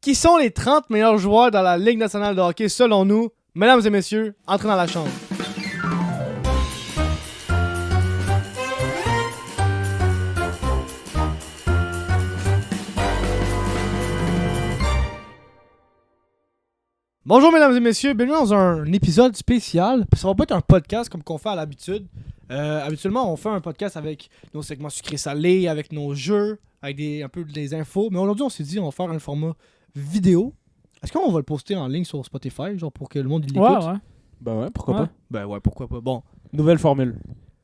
Qui sont les 30 meilleurs joueurs dans la Ligue nationale de hockey selon nous? Mesdames et messieurs, entrez dans la chambre. Bonjour mesdames et messieurs, bienvenue dans un épisode spécial. Ça va pas être un podcast comme qu'on fait à l'habitude. Habituellement, on fait un podcast avec nos segments sucrés-salés, avec nos jeux, avec un peu des infos. Mais aujourd'hui, on s'est dit on va faire un format vidéo. Est-ce qu'on va le poster en ligne sur Spotify, genre pour que le monde l'écoute? Ouais. Ben ouais, pourquoi pas. Ben ouais, pourquoi pas. Bon, Nouvelle formule.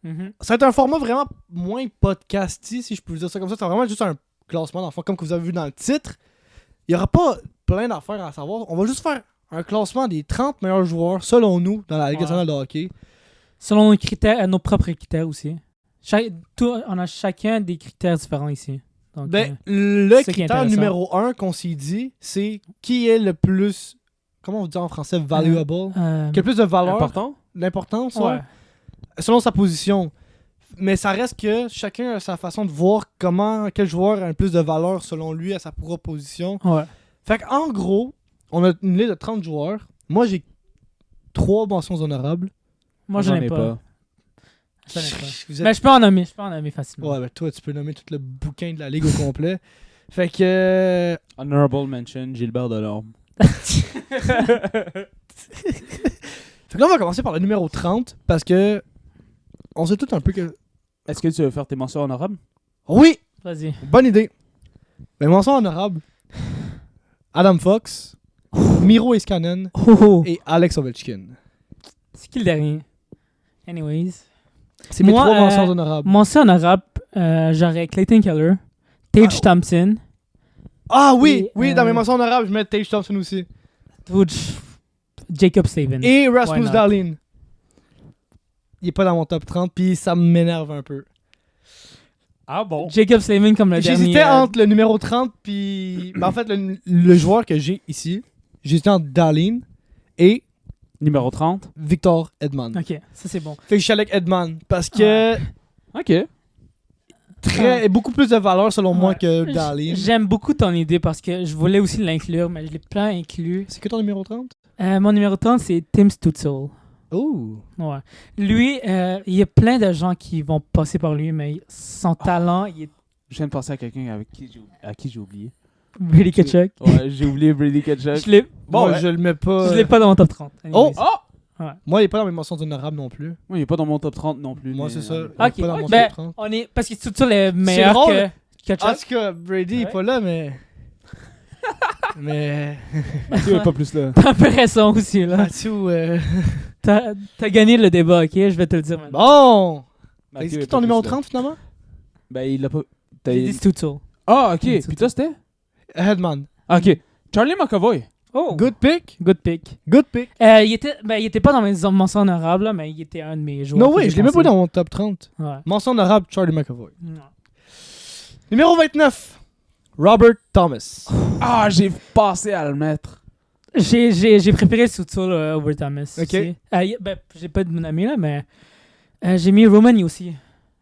ça va être un format vraiment moins podcasty, si je peux dire ça comme ça. C'est vraiment juste un classement d'enfants, comme que vous avez vu dans le titre. Il n'y aura pas plein d'affaires à savoir. On va juste faire un classement des 30 meilleurs joueurs, selon nous, dans la Ligue nationale de hockey. Selon nos critères, nos propres critères aussi. On a chacun des critères différents ici. Donc, Ben, le c'est ça qui est critère intéressant. numéro 1 qu'on s'est dit, c'est qui est le plus, comment on dit en français, valuable, qui a le plus de valeur, Important? l'importance, ouais. selon sa position. Mais ça reste que chacun a sa façon de voir quel joueur a le plus de valeur selon lui à sa propre position. Ouais. Fait qu'en gros, on a une liste de 30 joueurs. Moi, j'ai 3 mentions honorables. Moi, j'en ai pas. J'en ai pas. Vous êtes- Mais je peux en nommer facilement. Ouais, ben toi, tu peux nommer tout le bouquin de la Ligue au complet. Fait que... Honorable mention, Gilbert Delorme. Fait que là, on va commencer par le numéro 30, parce que on sait tout un peu que... Est-ce que tu veux faire tes mentions honorables? Oui! Vas-y. Bonne idée. Ben, mention honorable. Adam Fox, Miro Iskanen Oh. et Alex Ovechkin. C'est qui le dernier? Anyways. C'est mes Moi, 3 mentions honorables. Mention honorable, j'aurais Clayton Keller, Tage Thompson, Ah oui! et, Oui, dans mes mentions honorables, je mets Tage Thompson aussi. Jacob Slavin. Et Why Rasmus not? Dahlin. Il est pas dans mon top 30, puis ça m'énerve un peu. Ah bon? Jacob Slavin comme le dernier. J'hésitais entre le numéro 30 puis... Ben, en fait, le joueur que j'ai ici, j'hésitais entre Dahlin et Numéro 30? Victor Edman. Ok, ça c'est bon. Fait que je suis allé avec Edman parce que Ok. beaucoup plus de valeur selon moi Ouais. que Dahlin. J'aime beaucoup ton idée parce que je voulais aussi l'inclure, mais je l'ai pas inclus. C'est que ton numéro 30? Mon numéro 30, c'est Tim Stützle. Oh! Ouais. Lui, il y a plein de gens qui vont passer par lui, mais son talent, il est Je viens de penser à quelqu'un à qui j'ai oublié. Brady Tkachuk. Ouais, j'ai oublié Brady Tkachuk. Je l'ai Bon, ouais. je le mets pas... je l'ai pas dans mon top 30. Oh! Anyways. Moi, il est pas dans mes mentions honorables non plus. Moi, il est pas dans mon top 30 non plus. Moi, mais, c'est ça. euh, Il est Ok, pas dans mon ben, top 30. on est... Parce que Stützle est meilleur drôle. que En Tkachuk. tout cas, Brady est Ouais. pas là, mais... mais... Tu es pas plus là. T'as un peu raison aussi, là. Mathieu... T'as gagné le débat, ok? Je vais te le dire maintenant. Bon! Mathieu C'est est qui pas ton plus numéro là. 30 finalement? Ben, il l'a pas. t'as- J'ai dit Stützle. Ah, ok. C'est Puis toi, c'était? Hedman. Ah, ok. Charlie McAvoy. Oh! Good pick. Good pick. Good pick. Il était pas dans mes mentions honorables, là, mais il était un de mes joueurs. No que way, j'ai je l'ai même pas pensé. dans mon top 30. Ouais. Mention honorable, Charlie McAvoy. Non. Numéro 29, Robert Thomas. Ah, j'ai passé à le mettre. J'ai préféré Stützle over Thomas. Ok. aussi. J'ai pas de mon ami là, mais j'ai mis Romani aussi.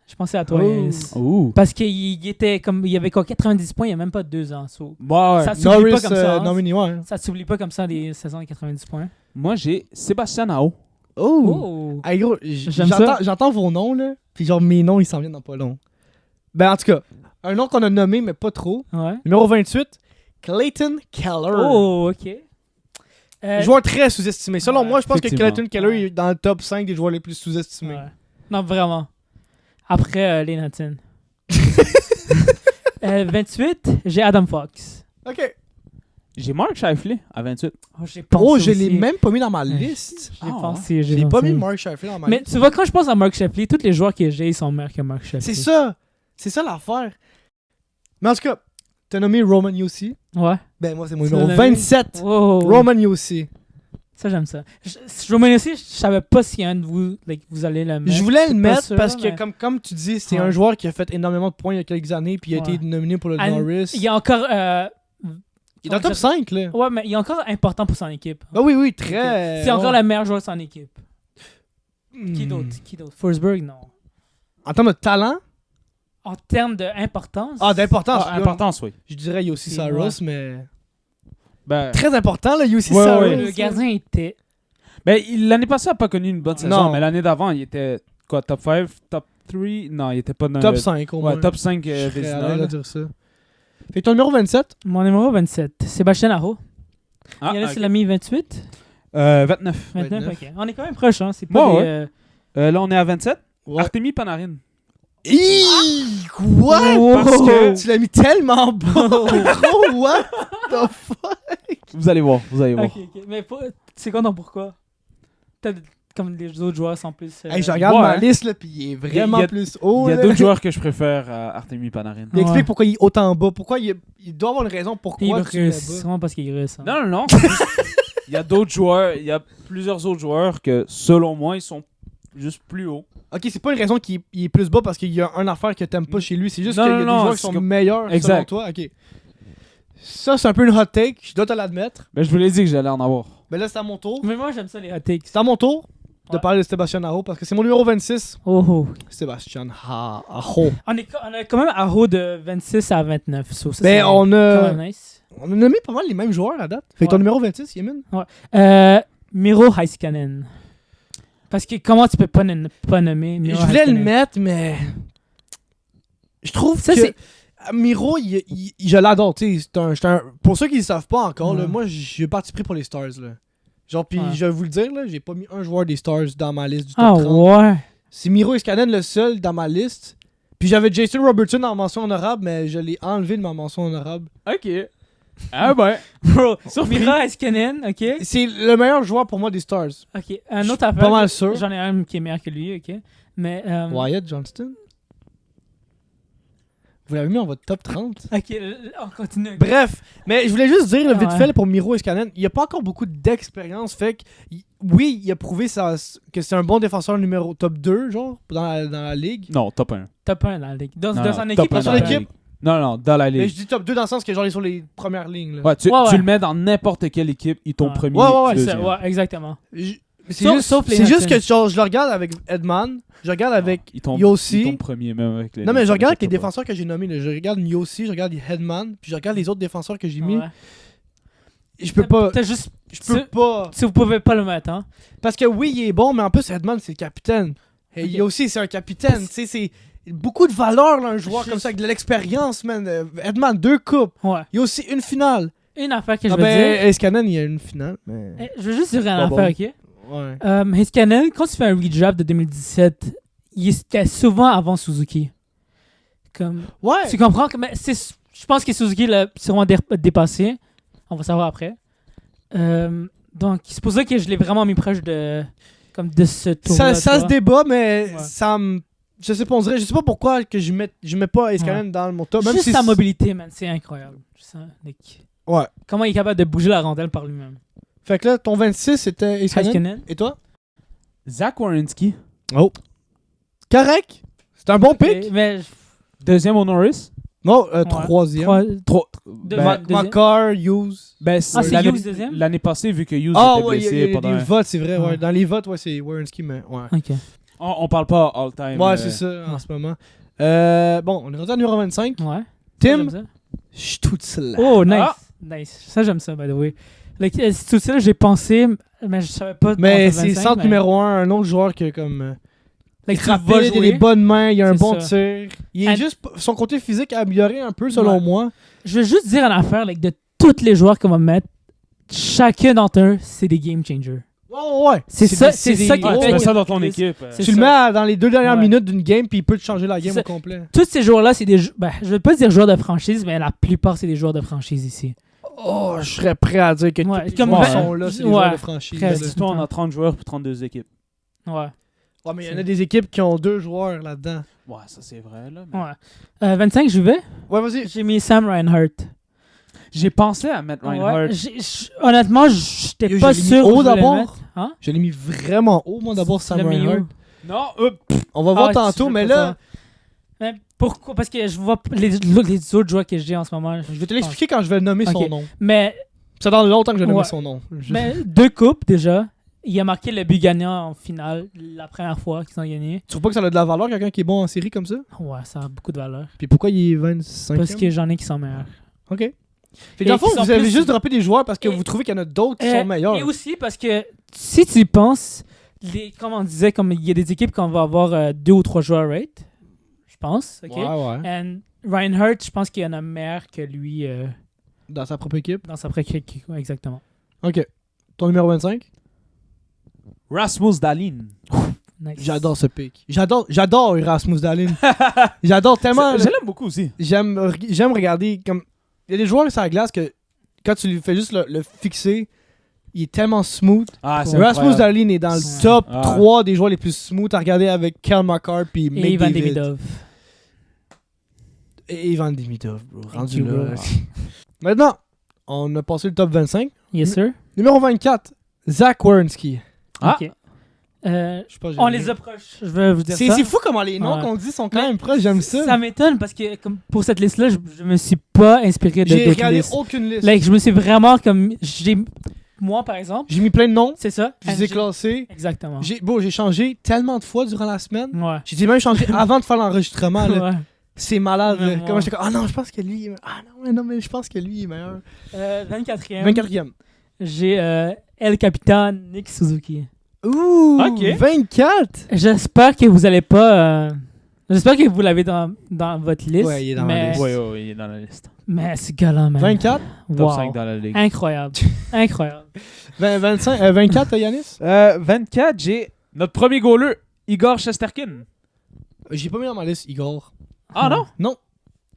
Je pensais à toi. Oh. Yanis. Ouh. Parce qu'il était comme il avait quoi 90 points il y a même pas 2 ans. So, Bah ouais. Ça s'oublie Norris, pas comme ça. Hein. nominee, ouais. Ça s'oublie pas comme ça des saisons de 90 points. Moi, j'ai Sébastien Nao. Oh! Oh. Hey gros, J'aime ça. j'entends vos noms là, puis genre mes noms ils s'en viennent dans pas long. Ben en tout cas, un nom qu'on a nommé mais pas trop. Ouais. Numéro 28, Clayton Keller. Oh, ok. Joueur très sous-estimé. Selon ouais, moi, je pense que effectivement. Clayton Keller est dans le top 5 des joueurs les plus sous-estimés. Ouais. Non, vraiment. Après les Nathan. 28, j'ai Adam Fox. Ok. J'ai Mark Scheifele à 28. Oh, j'ai pensé Oh, je l'ai aussi. même pas mis dans ma Ouais. liste. J'ai Ah, pensé. Je l'ai pas mis Mark Scheifele dans ma Mais liste. tu vois, quand je pense à Mark Scheifele, tous les joueurs que j'ai ils sont meilleurs que Mark Scheifele. C'est ça. C'est ça l'affaire. Mais en tout cas, t'as nommé Roman Yossi. Ouais. Ben moi, c'est mon Tu numéro l'as nommé? 27. Wow. Roman Yossi. Ça, j'aime ça. Roman aussi, je savais pas si un de vous, vous allez le mettre. Je voulais le J'étais pas mettre sûr, parce que, mais- comme tu dis, c'est Ouais. un joueur qui a fait énormément de points il y a quelques années puis il a Ouais. été nominé pour le Ah, Norris. Il y a encore... Il est dans le top 5, là. Ouais, mais il est encore important pour son équipe. Ah oui, oui, très. C'est encore ouais. le meilleur joueur de son équipe. Qui Hmm. d'autre? Qui d'autre? Forsberg, non. En termes de talent, En termes d'importance... d'importance, Ah, importance, oui. je dirais Yossi C'est- Saros, mais. Ben, Très important, là, UC Ouais, Saros. ouais. Le gardien était. ben, l'année passée, il n'a pas connu une bonne saison, Non. mais l'année d'avant, il était quoi, top 5, top 3? Non, il était pas dans Top le... 5, au moins. Ouais, top 5 Je serais à l'aise Vézina. de dire ça. Fait que ton numéro 27? Mon numéro 27, Sébastien Aho. Ah, Il y en a ok. qui l'a mis 28. 29. 29, 29. ok. On est quand même proche, hein. C'est pas Ouais, des. ouais. Là, on est à 27. Ouais. Artemi Panarin. Quoi? Parce que- Tu l'as mis tellement bas. Gros, what the fuck? Vous allez voir, vous allez voir. Ok, ok. Mais c'est quoi ton pourquoi? Peut-être comme les autres joueurs sont plus. Hey, je regarde Ouais. ma liste, là, pis il est vraiment Il y a- plus haut. Il y a là. d'autres joueurs que je préfère à Artemi Panarin. Il explique Ouais. pourquoi il est autant bas. Pourquoi il doit avoir une raison Il pourquoi est tu l'as russe. C'est bas. vraiment parce qu'il est russe. hein. Non, non, non. c'est juste- Il y a d'autres joueurs, il y a plusieurs autres joueurs que, selon moi, ils sont juste plus hauts. Ok, c'est pas une raison qu'il est plus bas parce qu'il y a une affaire que t'aimes pas chez lui. C'est juste Non, qu'il y a non, des non, joueurs qui c'est sont comme- meilleurs selon Exact. toi. Ok. Ça, c'est un peu une hot take. Je dois te l'admettre. Ben, je vous l'ai dit que j'allais en avoir. Mais là, c'est à mon tour. Mais moi, j'aime ça, les hot takes. C'est à mon tour de Ouais. parler de Sébastien Aho parce que c'est mon numéro 26. Oh, oh. Sébastien Aho. On a quand même Aho de 26 à 29. So, ça, Ben, c'est on quand a, même nice. on a nommé pas mal les mêmes joueurs à date. Fait que ton Ouais. numéro 26, Yemin? Miro Heiskanen. Parce que comment tu peux pas nommer Miro Je voulais le Heiskanen? mettre, mais. Je trouve Ça, que. c'est- Miro, je l'adore. Tu sais, pour ceux qui ne savent pas encore, là, Ouais. moi, j'ai parti pris pour les Stars. Là. Genre, puis Ouais. je vais vous le dire, là, j'ai pas mis un joueur des Stars dans ma liste du top Ah 30. ouais. C'est Miro Iskanen le seul dans ma liste. Puis j'avais Jason Robertson en mention honorable, mais je l'ai enlevé de ma mention honorable. OK. Ah ben. Bro, Surpris. Miro Heiskanen, ok. C'est le meilleur joueur pour moi des Stars. Ok. Un Je autre suis affaire. pas mal sûr. J'en ai un qui est meilleur que lui, ok. Mais. Wyatt Johnston. Vous l'avez mis en votre top 30. Ok, on continue. ok. Bref, mais je voulais juste dire vite Ouais. fait là, pour Miro Iskanen, il n'y a pas encore beaucoup d'expérience. Fait que, oui, il a prouvé que c'est un bon défenseur numéro top 2, genre, dans la ligue. Non, top 1. Top 1 dans la ligue. Dans Non, son non, équipe. top ou un dans dans l'équipe? Non, non, dans la Mais ligue. je dis top 2 dans le sens que genre il est sur les premières lignes. Là. Ouais, tu Ouais. le mets dans n'importe quelle équipe, il tombe Ouais. premier. Ouais, ouais, ouais, C'est ça, deuxième. ouais, exactement. C'est Sauf- juste, sauf les c'est juste que Hudson. genre, je le regarde avec Edman, je regarde avec Il tombe Yossi. premier même avec les. Non, mais je regarde avec les top un. défenseurs que j'ai nommés. Là. Je regarde Yossi, je regarde Headman, puis je regarde les autres défenseurs que j'ai mis. Ouais. Je peux pas. T'as juste. Je peux pas. Si vous pouvez pas le mettre, hein. Parce que oui, il est bon, mais en plus, Headman, c'est le capitaine. Et Ok. Yossi, c'est un capitaine. Tu sais, c'est beaucoup de valeur, là, un joueur Juste- comme ça, avec de l'expérience, man. Headman, 2 coupes. Ouais. Il y a aussi une finale. Une affaire que je Ah veux dire. ben, Escanen, il y a une finale. Mais... Je veux juste dire une Pas affaire, bon. ok? Ouais. Heiskanen, quand tu fais un redraft de 2017, il était souvent avant Suzuki. Comme, Ouais. tu comprends? Je pense que Suzuki l'a sûrement dépassé. On va savoir après. Donc, c'est pour ça que je l'ai vraiment mis proche de ce tour Ça se débat, mais Ouais. ça me. Je sais pas, on dirait. Je sais pas pourquoi que je mets pas Escanen dans mon top. Même Juste si sa mobilité, man, c'est incroyable. Juste, hein, Ouais. comment il est capable de bouger la rondelle par lui-même. Fait que là, ton 26, c'était Escanen. Heiskanen. Et toi? Zach Werenski, Oh. Correct. C'est un bon Ok, pick. mais deuxième au Norris. Non, Ouais. troisième. Trop. Deux- deuxième. Makar, Hughes. Ben, Ah, c'est l'année- Hughes deuxième? L'année passée, vu que Hughes Ah était ouais, il y blessé a pendant. des votes, c'est vrai. Ouais. Ouais. Dans les votes, ouais, c'est Werenski, mais ouais. Ok. On parle pas all-time. Ouais, c'est ça, en ce moment. Bon, on est rendu à numéro 25. Ouais. Tim, J'aime ça. Stutzla. Oh, nice. Ah. Nice. Ça, j'aime ça, by the way. Tout ça, j'ai pensé, mais je savais pas. Mais en top c'est 25, centre mais- numéro 1, un autre joueur qui a comme. Like, il tu vas rapide, il a jouer. des bonnes mains, il a un C'est bon ça. tir. Il est And- juste. Son côté physique a amélioré un peu, selon Ouais. moi. Je veux juste dire une affaire, like, de tous les joueurs qu'on va mettre, chacun d'entre eux, c'est des game changers. Ouais. C'est ça- des- c'est des- ça qui Ah, tu fait mets que- ça dans ton c'est- équipe. c'est Tu le ça. mets dans les 2 dernières Ouais. minutes d'une game, puis il peut te changer la game C'est au complet. Tous ces joueurs-là, c'est des. Je veux pas dire joueurs de franchise, mais la plupart, c'est des joueurs de franchise ici. Oh, je serais prêt à dire que Ouais, tous les comme joueurs vingt- sont là, c'est des ouais, joueurs de franchise. presque. là. Si toi, on a 30 joueurs pour 32 équipes. Ouais. Ouais, mais il y en a des équipes qui ont 2 joueurs là-dedans. Ouais, ça c'est vrai, là. mais- Ouais. 25, je vais. Ouais, vas-y. J'ai mis Sam Reinhardt. J'ai pensé à mettre Reinhardt. Ouais, honnêtement, j'étais Yo, pas je l'ai mis sûr. haut que je voulais d'abord. le mettre. Hein? Je l'ai mis vraiment haut, moi, d'abord, Sam Le milieu. Reinhardt. Non, On va voir Ah, tantôt, je mais veux là, pas ça. Mais pourquoi? Parce que je vois les autres joueurs que j'ai en ce moment. je vais te l'expliquer quand je vais nommer son Ok. nom. Mais, Ça dans longtemps que je vais nommer Ouais. son nom. mais 2 coupes déjà. Il a marqué le but gagnant en finale la première fois qu'ils ont gagné. Tu trouves pas que ça a de la valeur, quelqu'un qui est bon en série comme ça? Ouais, ça a beaucoup de valeur. Puis pourquoi il est 25e? Parce que j'en ai qui sont meilleurs. Ok. Fait que dans le Et qui fond, sont vous avez plus- juste droppé des joueurs parce que Et- vous trouvez qu'il y en a d'autres qui sont meilleurs. Et aussi parce que si tu y penses, comme on disait, comme il y a des équipes qu'on va avoir 2 ou 3 joueurs rate, je pense. OK? Ouais. And Reinhardt, je pense qu'il y en a meilleur que lui Dans sa propre équipe. dans sa propre équipe. Ouais, exactement. Ok. Ton numéro 25? Rasmus Dahlin. Nice. J'adore ce pick. J'adore Erasmus Dahlin. J'adore tellement. Je l'aime beaucoup aussi. J'aime regarder comme. Il y a des joueurs sur la glace que quand tu lui fais juste le fixer, il est tellement smooth. Ah, c'est Rasmus incroyable. Dahlin est dans le Ouais. top Ah. 3 des joueurs les plus smooth à regarder avec Kel McCarr puis Et Ivan McDavid. Demidov. Et Ivan Demidov, bro. Rendu you, là. bro. Maintenant, on a passé le top 25. Yes, sir. Numéro 24, Zach Werenski. Ah. OK. Je sais pas, On j'aime les bien. approche. Je vais vous dire ça. C'est fou comment les noms Ouais. qu'on dit sont quand même proches, j'aime ça. Ça m'étonne parce que comme pour cette liste-là, je me suis pas inspiré de J'ai d'autres regardé listes. aucune liste. Like, je me suis vraiment comme... Moi, par exemple, J'ai mis plein de noms, c'est ça. je les ai classés. Exactement. J'ai changé tellement de fois durant la semaine. Ouais. J'ai même changé avant de faire l'enregistrement. là. Ouais. C'est malade. là. Ouais. Comment j'étais comme, ah non, je pense que lui. Ah non, mais je pense que lui est meilleur. 24e. 24e. J'ai El Capitan Nick Suzuki. Ouh, Ok. 24. J'espère que vous allez pas... J'espère que vous l'avez dans votre liste. Ouais, il est dans ma mais, liste. Oui, il est dans la liste. Mais ce gars-là, man. 24. Top Wow. 5 dans la ligue. Incroyable. Incroyable. 24, Yanis. 24, j'ai notre premier goaler, Igor Shesterkin. J'ai pas mis dans ma liste Igor. Ah non? Non.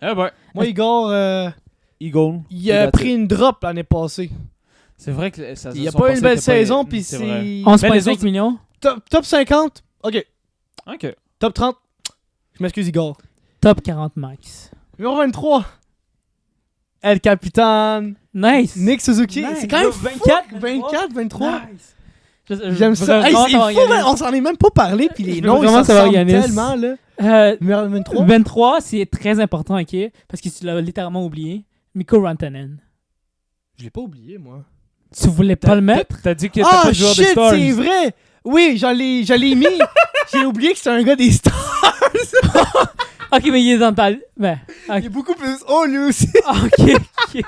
Eh ben, Moi, Igor, Igor. il a pris une drop l'année passée. C'est vrai que ça Il a pas eu une belle saison, puis c'est vrai. c'est. 11,5 autres- millions. Top 50. Ok. Ok. Top 30. Je m'excuse, Igor. Top 40 max. Numéro 23. El Capitan. Nice. Nick Suzuki. Nice. C'est quand même 24, 24, 23. Nice. J'aime ça. Hey, c'est fou, man. On s'en est même pas parlé, puis les Je veux noms, ils vraiment se savoir ressemblent Yanis. tellement, là. Numéro 23. 23, c'est très important, ok? Parce que tu l'as littéralement oublié. Mikko Rantanen. Je l'ai pas oublié, moi. Tu voulais pas le mettre? T'as dit que t'as Ah, pas de joueur des shit, Stars. c'est vrai. Oui, j'en l'ai mis. J'ai oublié que c'est un gars des Stars. Ok, mais il est dans ta... Ben, Il est beaucoup plus haut, lui aussi. ok, ok.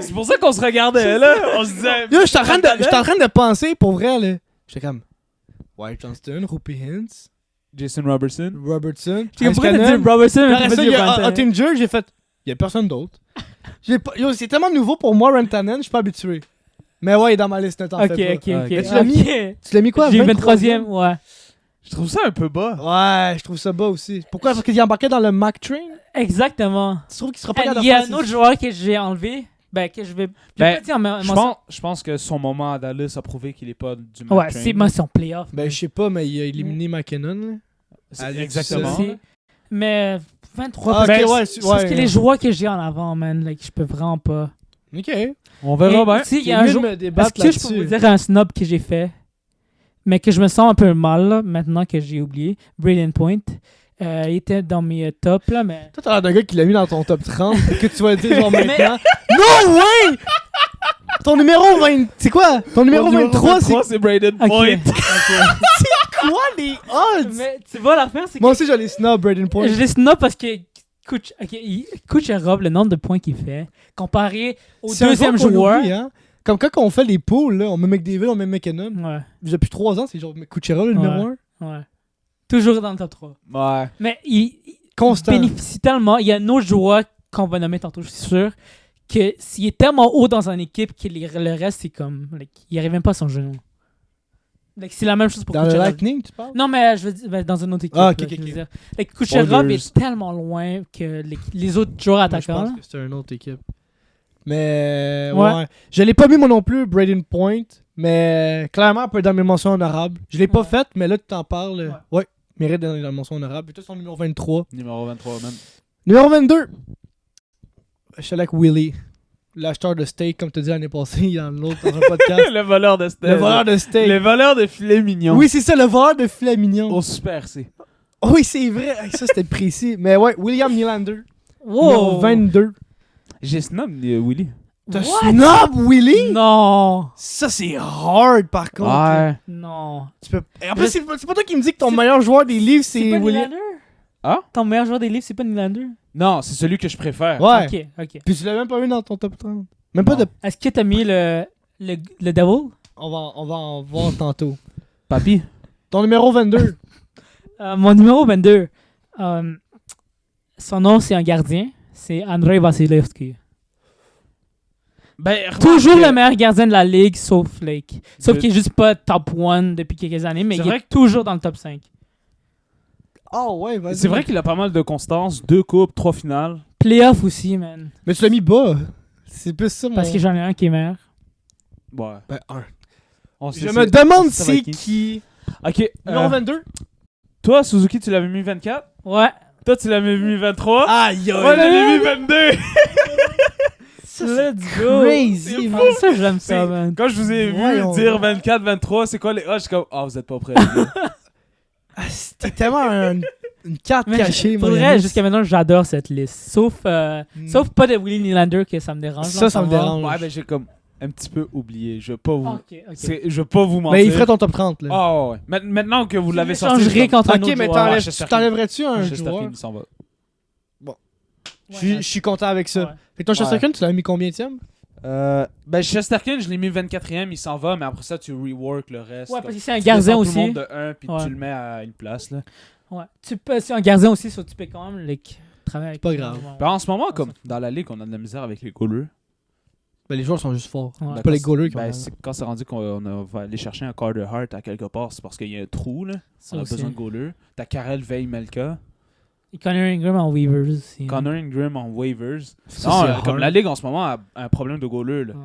C'est pour ça qu'on se regardait, là. On se disait. Là, j'étais en train de penser, pour vrai, là. J'étais comme... White Johnston, Rupi Hintz, Jason Robertson. Robertson. Tu pourrais te dire Robertson, mais Après tu ça, peux il y dire a Rantanen. Ottinger, j'ai fait... Il y a personne d'autre. Yo, c'est tellement nouveau pour moi, Rantanen, je suis pas habitué. Mais ouais, il est dans ma liste, ne t'en Ok, fais ok, pas. ok. Mais tu l'as mis- Ok. Tu l'as mis quoi? J'ai eu 23e? 23e, ouais. Je trouve ça un peu bas. Ouais, je trouve ça bas aussi. Pourquoi? Parce qu'il embarquait dans le Mac Train? Exactement. Tu trouves qu'il sera pas And capable il y a de un faire autre joueur que j'ai enlevé. Ben, que je vais Ben, pas dire, mais Je pense que son moment à Dallas a prouvé qu'il est pas du ouais, Mac c'est Train. son playoff. Ben, je sais pas, mais il a éliminé McKinnon, là. C'est- Alex, Exactement. C'est- Mais 23, Ah, parce ok, que ouais, c'est ouais. parce que les joueurs que j'ai en avant, man, like, je peux vraiment pas. Ok. On verra Et bien. aussi, il y C'est a un mieux de joueur. me Est-ce débattre que je peux vous là-dessus. dire un snob que j'ai fait, mais que je me sens un peu mal là, maintenant que j'ai oublié? Braden Point. Il était dans mes tops, là, mais. Toi, t'as l'air d'un gars qui l'a mis dans ton top 30 et que tu vas le dire genre Mais- maintenant. No way! Ton numéro 20... C'est quoi? Ton numéro 23, c'est Braden Ok. Point. quoi les odds? Mais tu vois, l'affaire, c'est que. Moi aussi, j'allais snob Braden Point. Je les snob parce que. Kucherov, le nombre de points qu'il fait, comparé au C'est un deuxième joueur qu'on joueur. oublie, hein? Comme quand on fait les poules, là, on met McDavid, on met McKinnon. Ouais, Depuis 3 ans, c'est genre Kucherov le numéro 1. ouais. Toujours dans le top 3. Ouais. Mais il Constant. bénéficie tellement. Il y a un autre joueur qu'on va nommer tantôt, je suis sûr, que s'il est tellement haut dans une équipe que le reste, c'est comme. Like, il arrive même pas à son genou. Like, c'est la même chose pour Dans le Kucherov. Lightning, tu parles? Non, mais je veux dire, dans une autre équipe. Ah, ok, là, ok, je veux ok. dire. Like, Kucherov Oilers. est tellement loin que les autres joueurs Moi, je attaquants. pense que c'est une autre équipe. Mais Ouais. ouais. Je l'ai pas mis moi non plus, Braden Point. Mais clairement, un peu dans mes mentions honorables. Je l'ai pas Ouais. faite, mais là, tu t'en parles. Ouais. Mérite dans les mentions honorables. Et toi, son numéro 23. Numéro 23, même. Numéro 22. Je suis allé avec Willy. L'acheteur de steak, comme tu dis l'année passée, dans l'autre, dans un podcast. Le voleur de steak. Le voleur de steak. Le voleur de filet mignon. Oui, c'est ça, le voleur de filet mignon. Au Super C. Oh, oui, c'est vrai. Hey, ça, c'était précis. Mais ouais, William Nylander. Wow! Numéro 22. J'ai snob Willy. T'as What? snob Willy? Non! Ça, c'est hard, par contre. là. Ouais. Non. Tu peux... Et en plus, c'est pas toi qui me dis que ton meilleur joueur des livres, c'est pas William. Nylander? Ton meilleur joueur des livres, c'est pas Nylander? Non, c'est celui que je préfère. Ouais. Ok. Puis tu l'as même pas eu dans ton top 30. Même pas Non. de. Est-ce que t'as mis le Devil? On va en voir tantôt. Papi. Ton numéro 22. Mon numéro 22. Son nom, c'est un gardien. C'est Andrei Vasilevski. Ben, Toujours le meilleur gardien de la ligue, sauf Lake. Sauf De- qu'il est juste pas top 1 depuis quelques années, mais C'est il vrai est toujours dans le top 5. Oh ouais, vas-y. C'est vrai qu'il a pas mal de constance. 2 coupes, 3 finales. Playoff aussi, man. Mais tu l'as mis bas. C'est plus ça, mon. Parce que j'en ai un qui est meilleur. Ouais. Ben, un. On sait Je ça. me demande ça va c'est être qui. Ok. Numéro 22. Toi, Suzuki, tu l'avais mis 24. Ouais. Toi, tu l'avais mis 23. Aïe, Moi, je l'avais mis 22. Let's go. crazy, man. Ça, j'aime ça, C'est- man. Quand je vous ai vu Voyons dire donc. 24, 23, c'est quoi les. Ah, je suis comme. Ah, vous êtes pas prêts. les gars. Ah, c'était tellement une carte Mais cachée, pour mon vrai, ami. jusqu'à maintenant, j'adore cette liste. Sauf pas de Willie Nylander que ça me dérange. Ça me dérange. Ouais, ben j'ai comme un petit peu oublié. Je vais pas vous. Ok. Je vais pas vous mentir. Mais il ferait ton top 30, là. Ah, ouais. Maintenant que vous Tu l'avez sorti. l'échangerais je suis comme- contre un Ok, autre mais joueur. t'enlèves- Chesterkin. t'enlèverais-tu un Chesterkin, joueur? il s'en va. Je suis content avec ça. Ouais. Fait que ton Ouais. Chesterkin, tu l'avais mis combienième? Ben Chesterkin, je l'ai mis 24e, il s'en va, mais après ça, tu rework le reste. Ouais, comme- parce que c'est un tu gardien descends tout le aussi. monde de 1 puis Ouais. tu le mets à une place. Là. Ouais. C'est un gardien aussi, so tu peux quand même travailler avec. Pas grave. Ben, en ce moment, Ouais, comme ça. dans la ligue, on a de la misère avec les goalers. Ben, les joueurs sont juste forts. Ouais. C'est pas les goalers qui Ben, ont c'est quand c'est rendu va aller chercher un Carter Hart à quelque part, c'est parce qu'il y a un trou. Là. Ça On a aussi. besoin de goalers. T'as Karel Veil-Melka, Et Connor Ingram en Weavers aussi. Connor Ingram en waivers. Ça, Non, c'est comme hard. la ligue en ce moment a un problème de goalers. Là. Ouais.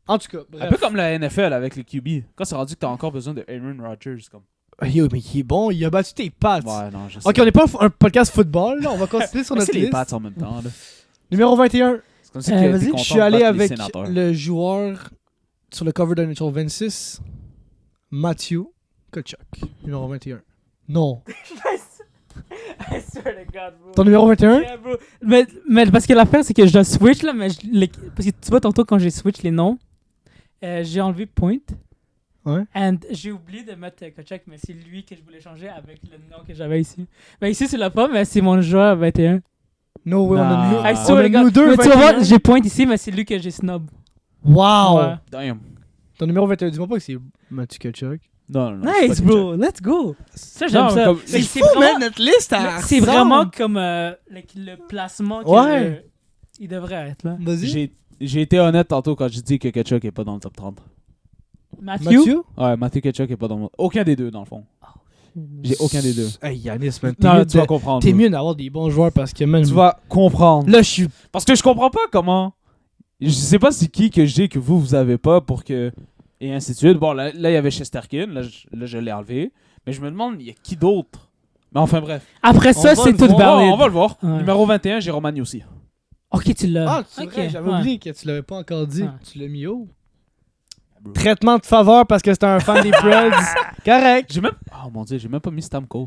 En tout cas, Un bref. peu comme la NFL avec les QB. Quand c'est rendu que t'as encore besoin de Aaron Rodgers. Comme... Yo, mais il est bon, il a battu tes pattes. Ouais, non, je sais. Ok, on n'est pas un podcast football, là. On va continuer sur Mais notre c'est les liste. Pats en même temps. Là. Numéro 21. C'est comme ça qu'il a été vas-y. content Je suis de allé battre les avec sénateurs. le joueur sur le cover de NHL 26, Matthew Tkachuk. Numéro 21. Non. I swear to God, bro. Ton numéro 21? Yeah, bro. Mais parce que l'affaire, c'est que je dois switch, là, mais parce que tu vois, tantôt, quand j'ai switch les noms, j'ai enlevé Point. Ouais. And j'ai oublié de mettre Tkachuk, mais c'est lui que je voulais changer avec le nom que j'avais ici. Mais ici, tu l'as pas, mais c'est mon joueur 21. No way, on a nous, Nah. I on swear a to God. nous deux Mais tu vas 21. voir, j'ai Point ici, mais c'est lui que j'ai snob. Wow! Ouais. Damn. Ton numéro 21, dis-moi pas que c'est Matthew Tkachuk. Non, non, non. Nice, bro. Let's go. Ça, j'aime Non, ça. comme- C'est c'est fou, vraiment- man, notre liste, mais à c'est vraiment comme le placement que Ouais. il devrait être, là. Vas-y. J'ai été honnête tantôt quand j'ai dit que Ketchuk est pas dans le top 30. Matthew? Mathieu? Ouais, Matthew Ketchuk est pas dans le... Aucun des deux, dans le fond. J'ai aucun des deux. Hey, Yanis, man. Non, tu vas comprendre. T'es bro. mieux d'avoir des bons joueurs parce que, man. Tu vas comprendre. Là, je suis. Parce que je comprends pas comment... Je sais pas c'est qui que j'ai que vous avez pas pour que... Et ainsi de suite. Bon, là, il y avait Chesterkin. Là, je l'ai enlevé. Mais je me demande, il y a qui d'autre? Mais enfin, bref. Après ça, On va c'est le tout voir, valide. On va le voir. Ouais. Numéro 21, j'ai Romagny aussi. Ok, tu l'as. Ah, c'est Ok, vrai, j'avais ouais. oublié que tu l'avais pas encore dit. Ouais. Tu l'as mis haut. Traitement de faveur parce que c'était un fan des Preds. Correct. J'ai même... Oh mon dieu, j'ai même pas mis Stamkos.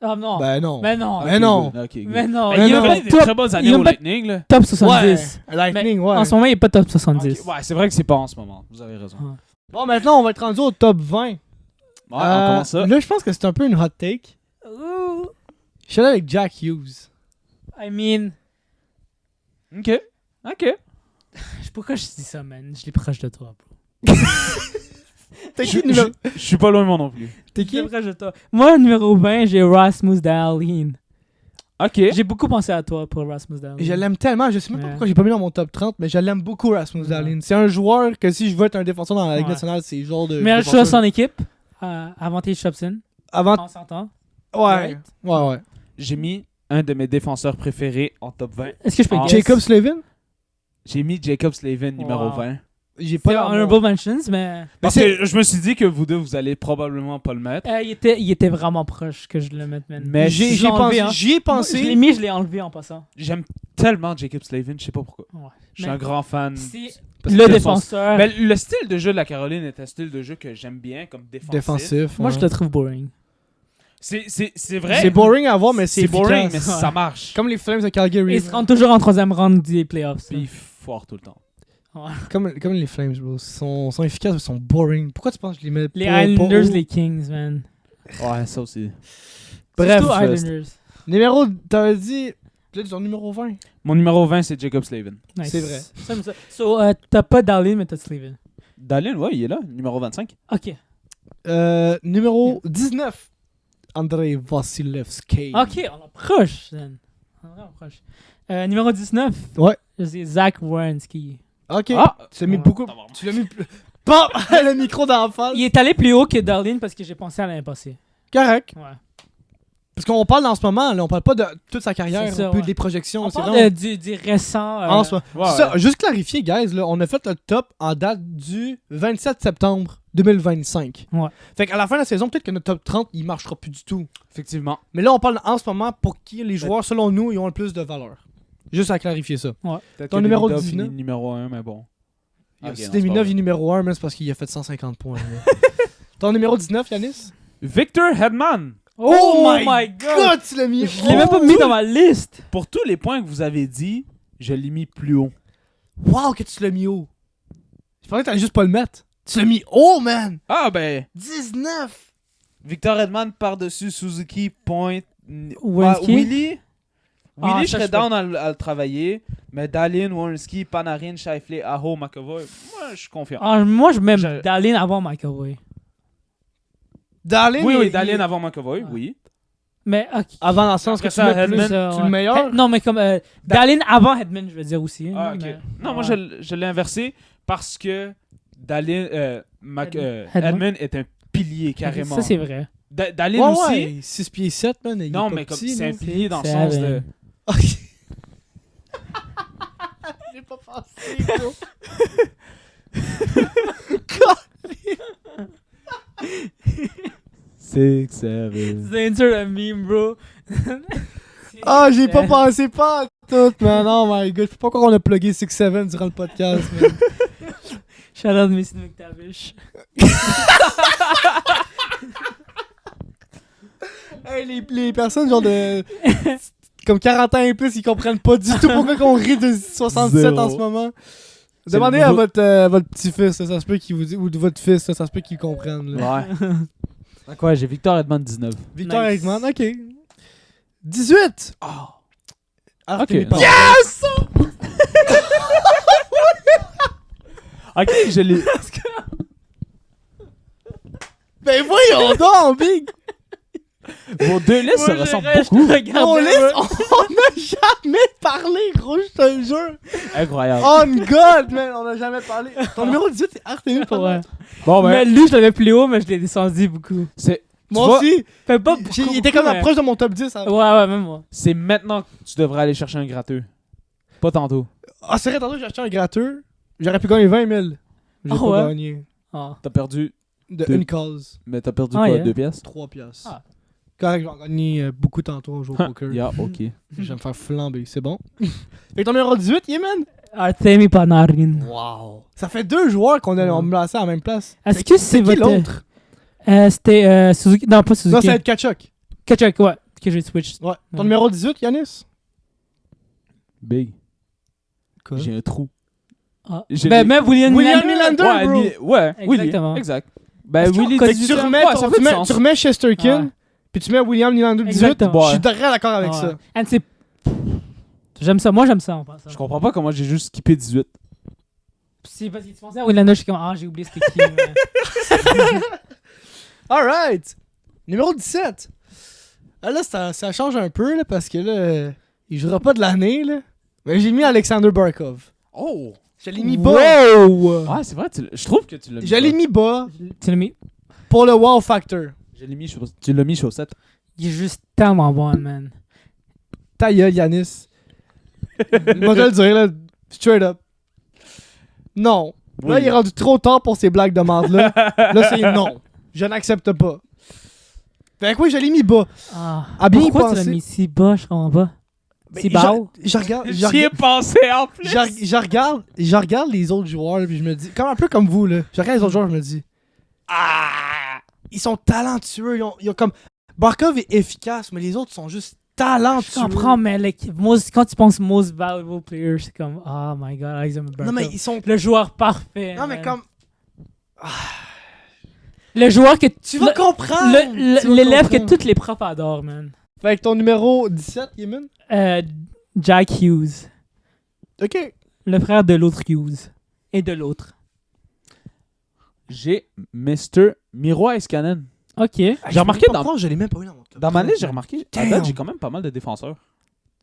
Ah non. Ben non. Mais non. Mais non. Good. Ok, good. Mais non. Ben, il est a pas fait des top- très bonnes il années est au pas Lightning, là. top 70. Ouais. Lightning, Mais ouais. En ce moment, il est pas top 70. Ok, ouais, c'est vrai que c'est pas en ce moment. Vous avez raison. Ouais. Bon, maintenant, on va être rendu au top 20. Ouais, on commence ça. Là, je pense que c'est un peu une hot take. Ouh. Je suis allé avec Jack Hughes. I mean, Ok. Ok. pourquoi je dis ça, man? Je l'ai proche de toi, bro. T'es Je qui, numéro... je suis pas loin moi non plus. T'es Je qui? l'ai proche de toi. Moi, numéro 20, j'ai Rasmus Dahlin. Ok. J'ai beaucoup pensé à toi pour Rasmus Dahlin. Je l'aime tellement. Je sais même pas Ouais. pourquoi j'ai pas mis dans mon top 30, mais je l'aime beaucoup, Rasmus Dahlin. C'est un joueur que si je veux être un défenseur dans la Ligue Ouais. nationale, c'est le genre de. Meilleur défenseur. choix son équipe, avant Tage Thompson. Avant. On s'entend. Ouais. Right. Ouais. J'ai mis un de mes défenseurs préférés en top 20. Est-ce que je peux Ah. guess? Jacob Slavin? J'ai mis Jacob Slavin numéro Wow. 20. J'ai C'est pas honorable mentions, mais Parce c'est- que je me suis dit que vous deux, vous allez probablement pas le mettre. il était vraiment proche que je le mette, man. Mais J'y je l'ai enlevé, pensé. hein. J'y ai Je l'ai pensé. mis, je l'ai enlevé en passant. J'aime tellement Jacob Slavin, je sais pas pourquoi. Ouais. Je suis Mais un grand fan. C'est Parce le que défenseur. Mais le style de jeu de la Caroline est un style de jeu que j'aime bien comme défensif. Défensif. Moi, ouais. je le trouve boring. C'est vrai. C'est boring à voir, mais c'est boring, mais efficace. ça marche. Comme les Flames de Calgary. Il se rend toujours en troisième round des playoffs. Puis il foire tout le temps. Comme les Flames, bro. Ils sont efficaces, mais ils sont boring. Pourquoi tu penses que je les mets Les pas Islanders, haut? les Kings, man. Ouais, ça aussi. Bref, Surtout Islanders. Numéro... T'avais dit... Là, ton numéro 20. Mon numéro 20, c'est Jacob Slavin. Nice. C'est vrai. J'aime ça. So, t'as pas Darlene, mais t'as Slavin. Dallin, ouais, il est là, numéro 25. Ok. Numéro 19. Andrei Vasilevski. Ok, on approche. Then. On approche. Numéro 19. Ouais. C'est Zach Werenski. Ok. Ah! Tu l'as mis Ouais. beaucoup... Tu l'as mis... Bon! Le micro d'en face. Il est allé plus haut que Darlene parce que j'ai pensé à l'année passée. Correct. Ouais. Parce qu'on parle en ce moment, là, on parle pas de toute sa carrière, C'est ça, un peu ouais. des projections. On C'est parle vraiment... du récent. En ce moment. Ouais, C'est ça, ouais. juste clarifier, guys, là, on a fait le top en date du 27 septembre 2025. Ouais. Fait qu'à la fin de la saison, peut-être que notre top 30, il marchera plus du tout. Effectivement. Mais là, on parle en ce moment pour qui les joueurs, selon nous, ils ont le plus de valeur. Juste à clarifier ça. Peut-être Ton que numéro Davidoff 19? finit numéro 1, mais bon. Ok, Si non, Deminov c'est pas est numéro 1, mais c'est parce qu'il a fait 150 points. là. Ton numéro 19, Yanis? Victor Hedman. Oh my god! God, tu l'as mis! Je l'ai même pas mis dans ma liste. Pour tous les points que vous avez dit, je l'ai mis plus haut. Wow, que tu l'as mis haut! Je pensais que t'allais juste pas le mettre. Tu l'as mis haut, man! Ah ben, 19! Victor Hedman par-dessus Suzuki, Point. Werenski? Willy, Ah, je ça, serais je down à le travailler. Mais Dallin, Werenski, Panarin, Scheifele, Aho, McAvoy, moi je suis confiant. Ah, moi, je mets Je- Darlene avant McAvoy. Darlene, oui, il- Dallin il- avant McAvoy, Ouais. oui. Mais, ok. Avant dans le sens que Après tu ça, mets plus, Hedman, Ça, tu ouais. le meilleur? Non, mais comme Darlene avant Hedman, je veux dire aussi. Ah, ok. Mais- Non, moi ouais. je l'ai inversé parce que Dallin, Hedman. Hedman est un pilier carrément. Ça, c'est vrai. Dallin Ouais, aussi. ouais, 6 pieds 7, man. Il est Non, pas mais comme petit, c'est là. un pilier dans le C'est sens vrai. de. Ok. J'ai pas pensé, gros. Six, seven. C'est insert a meme, bro. Ah, j'ai pas pensé pas à tout, man. Oh my god. Je sais pas pourquoi on a plugué 6-7 durant le podcast, man. Shout out Messi McTavish. Hey, les personnes genre de... comme 40 ans et plus, ils comprennent pas du tout pourquoi qu'on rit de 67 en ce moment. C'est Demandez le à nouveau- votre petit-fils, ça se peut qu'il vous dise, ou de votre fils, ça se peut qu'il comprenne. Là. Ouais. Donc, ouais, j'ai Victor Hedman 19. Victor Nice. Ekman, ok. 18! Ok. Artemi Panarin. Yes! Ok, je l'ai. Ben voyons donc, Big! Vos deux listes se Moi, je ressemblent reste beaucoup. regarder, On laisse, ouais. on n'a jamais parlé, gros, je te le jure. Incroyable. On God, man, on n'a jamais parlé. Ton numéro 18, c'est Artemi Panarin. Ouais. Bon, Mais lui, je l'avais plus haut, mais je l'ai descendu beaucoup. c'est. Moi tu vois, aussi. Fait pas beaucoup, Il était comme mais- approche de mon top 10. Ouais, ouais, même moi. C'est maintenant que tu devrais aller chercher un gratteux. Pas tantôt. Ah, c'est vrai, tantôt j'ai acheté un gratteux. J'aurais pu gagner 20 000. J'ai Ah pas ouais? gagné. Ah. T'as perdu. De Deux. une cause. Mais t'as perdu Ah, quoi? yeah. 2 pièces? 3 piastres. Ah. Correct, j'en gagné beaucoup tantôt au jour au poker. Yeah, ok. Je vais me faire flamber, c'est bon. Fait que ton numéro 18, yeah, man? Artemi Panarin. Wow. Ça fait 2 joueurs qu'on a Ouais. placés à la même place. Est-ce que c'est qui votre... l'autre? C'était Suzuki. Non, pas Non, Suzuki. ça va être Kachuk. Kachuk, ouais. Que j'ai switch. Ouais. Ton Ouais. numéro 18, Yanis? Big. Quoi? J'ai un trou. Ah. Je Ben, l'ai- même William William Nylander. Nylander. bro. Ouais, Willy. Exactement. Exact. Ben, Est-ce qu'on Willy, connaît- Fait que 18 tu ans. remets, Ouais, ça fait du sens. tu remets Shesterkin, Ouais. puis tu mets William Nylander 18. Exactement. Je suis très d'accord avec Ouais. ça. And c'est... J'aime ça. Moi, j'aime ça en passant. Je comprends pas comment j'ai juste skippé 18. C'est parce que tu pensais à Nylander, je suis comme, ah, j'ai oublié c'était qui. mais- Alright. Numéro 17. Ah, là, ça change un peu, là, parce que là, il jouera pas de l'année, là. Mais j'ai mis Alexander Barkov. Oh! Je l'ai mis bas. Wow! Ouais, c'est vrai, je trouve que tu l'as mis. Je l'ai bas. mis bas Tu l'as mis? pour le wow factor. Je l'ai mis tu l'as mis chaussette. Il est juste tellement bon, man. Ta gueule, Yanis. Je vais te le dire, là. Straight up. Non. Là, Oui. il est rendu trop tard pour ces blagues de merde-là. Là, c'est non. Je n'accepte pas. Fait que oui, je l'ai mis bas. Ah. À bien y Pourquoi tu penser. l'as mis si bas, je comprends pas. Si bas? Je regarde. J'y ai pensé en plus. Je regarde les autres joueurs, puis je me dis, comme un peu comme vous, là. Je regarde les autres joueurs, je me dis, ah, ils sont talentueux. Ils ont comme. Barkov est efficace, mais les autres sont juste talentueux. Je comprends, mais quand tu penses most valuable player, c'est comme, oh my god, Alexander Barkov. Non, mais ils sont. Le joueur parfait. Non, mais man. comme. Le joueur que Tu vas comprendre. Tu vas L'élève que comprendre. tous les profs adorent, man. Fait que ton numéro 17, Yemen? Jack Hughes. Ok. Le frère de l'autre Hughes. Et de l'autre. J'ai Mr. Miro Iskanen. Ok. J'ai remarqué Je l'ai même pas eu dans mon top. dans ma liste, j'ai remarqué, à Damn. date, j'ai quand même pas mal de défenseurs.